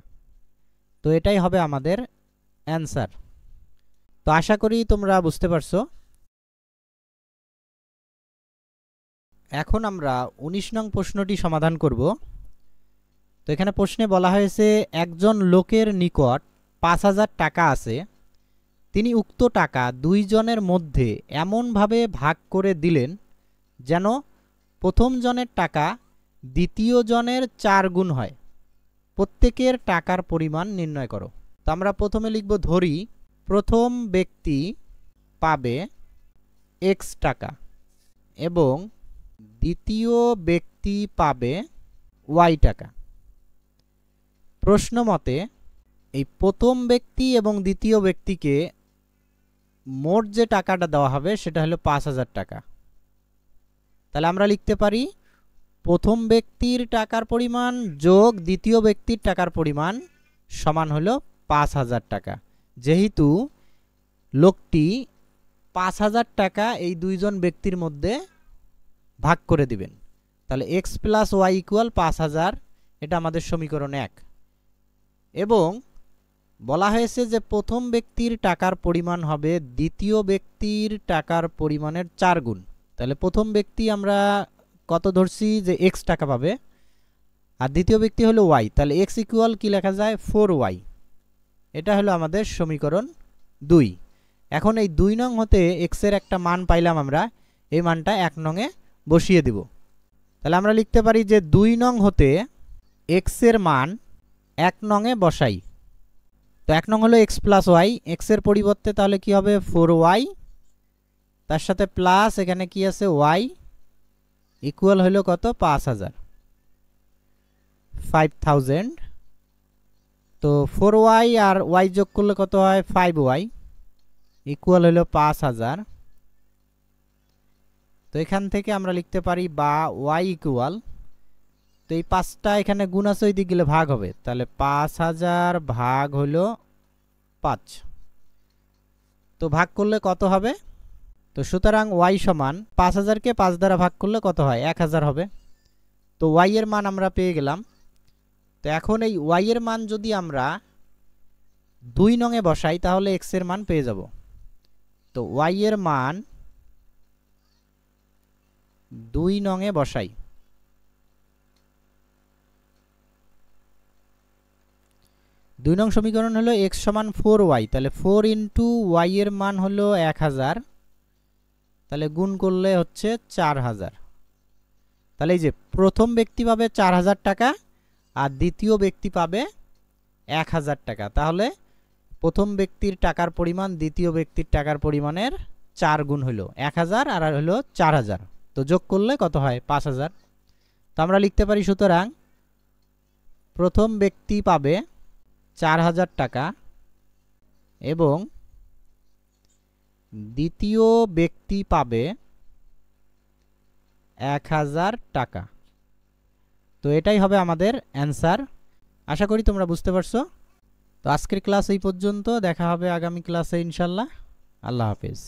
তো এটাই হবে আমাদের অ্যান্সার। তো আশা করি তোমরা বুঝতে পারছো। এখন আমরা 19 নং প্রশ্নটি সমাধান করব। তো এখানে প্রশ্নে বলা হয়েছে একজন লোকের নিকট 5000 টাকা আছে, তিনি উক্ত টাকা 2 জনের মধ্যে এমনভাবে ভাগ করে দিলেন যেন প্রথম জনের টাকা দ্বিতীয় জনের 4 গুণ হয়। প্রত্যেকের টাকার পরিমাণ নির্ণয় করো। তো আমরা প্রথমে লিখব, ধরি প্রথম ব্যক্তি পাবে x টাকা এবং দ্বিতীয় ব্যক্তি পাবে y টাকা। প্রশ্ন মতে এই প্রথম ব্যক্তি এবং দ্বিতীয় ব্যক্তিকে মোট যে টাকাটা দেওয়া হবে সেটা হলো 5000 টাকা। তাহলে আমরা লিখতে পারি প্রথম ব্যক্তির টাকার পরিমাণ যোগ দ্বিতীয় ব্যক্তির টাকার পরিমাণ সমান হলো 5000 টাকা। যেহেতু লোকটি 5000 টাকা এই দুইজন ব্যক্তির মধ্যে ভাগ করে দিবেন, তাহলে x প্লাস ওয়াই ইকুয়াল 5000, এটা আমাদের সমীকরণ 1। এবং বলা হয়েছে যে প্রথম ব্যক্তির টাকার পরিমাণ হবে দ্বিতীয় ব্যক্তির টাকার পরিমাণের 4 গুণ। তাহলে প্রথম ব্যক্তি আমরা কত ধরছি যে x টাকা পাবে, আর দ্বিতীয় ব্যক্তি হলো y, তাহলে x ইকুয়াল কি লেখা যায় 4y। এটা হলো আমাদের সমীকরণ 2। এখন এই 2 নং হতে x এর একটা মান পাইলাম আমরা, এই মানটা 1 নং এ বসিয়ে দিব। তাহলে আমরা লিখতে পারি যে 2 নং হতে x এর মান 1 নং এ বসাই। তো 1 নং হলো x প্লাস ওয়াই, x এর পরিবর্তে তাহলে কি হবে 4y, তার সাথে প্লাস এখানে কি আছে y ইকুয়াল হলো কত 5000। তো 4y আর y যোগ করলে কত হয় 5y ইকুয়াল হলো 5000। তো এখান থেকে আমরা লিখতে পারি বা y ইকুয়াল, তো এই 5টা এখানে গুণ আছে ওই দিক গেলে ভাগ হবে, তাহলে 5000 ভাগ হলো 5। তো ভাগ করলে কত হবে, তো সুতরাং y সমান 5000কে 5 দ্বারা ভাগ করলে কত হয় 1000 হবে। তো y এর মান আমরা পেয়ে গেলাম। তো এখন এই y এর মান যদি আমরা 2 নং এ বসাই তাহলে x এর মান পেয়ে যাব। তো y এর মান 2 নং এ বসাই। দুই নং সমীকরণ হলো x সমান 4y, তাহলে 4 ইন্টু y এর মান হলো 1000 তাহলে গুণ করলে হচ্ছে 4000। তাহলে এই যে প্রথম ব্যক্তি পাবে 4000 টাকা আর দ্বিতীয় ব্যক্তি পাবে 1000 টাকা। তাহলে প্রথম ব্যক্তির টাকার পরিমাণ দ্বিতীয় ব্যক্তির টাকার পরিমাণের 4 গুণ হলো 1000 আর হলো 4000। তো যোগ করলে কত হয়? 5000। তো আমরা লিখতে পারি সুতরাং প্রথম ব্যক্তি পাবে 4000 টাকা এবং দ্বিতীয় ব্যক্তি পাবে 1000 টাকা। তো এটাই হবে আমাদের অ্যান্সার। আশা করি তোমরা বুঝতে পারছো। তো আজকের ক্লাস এই পর্যন্ত, দেখা হবে আগামী ক্লাসে ইনশাল্লাহ। আল্লাহ হাফেজ।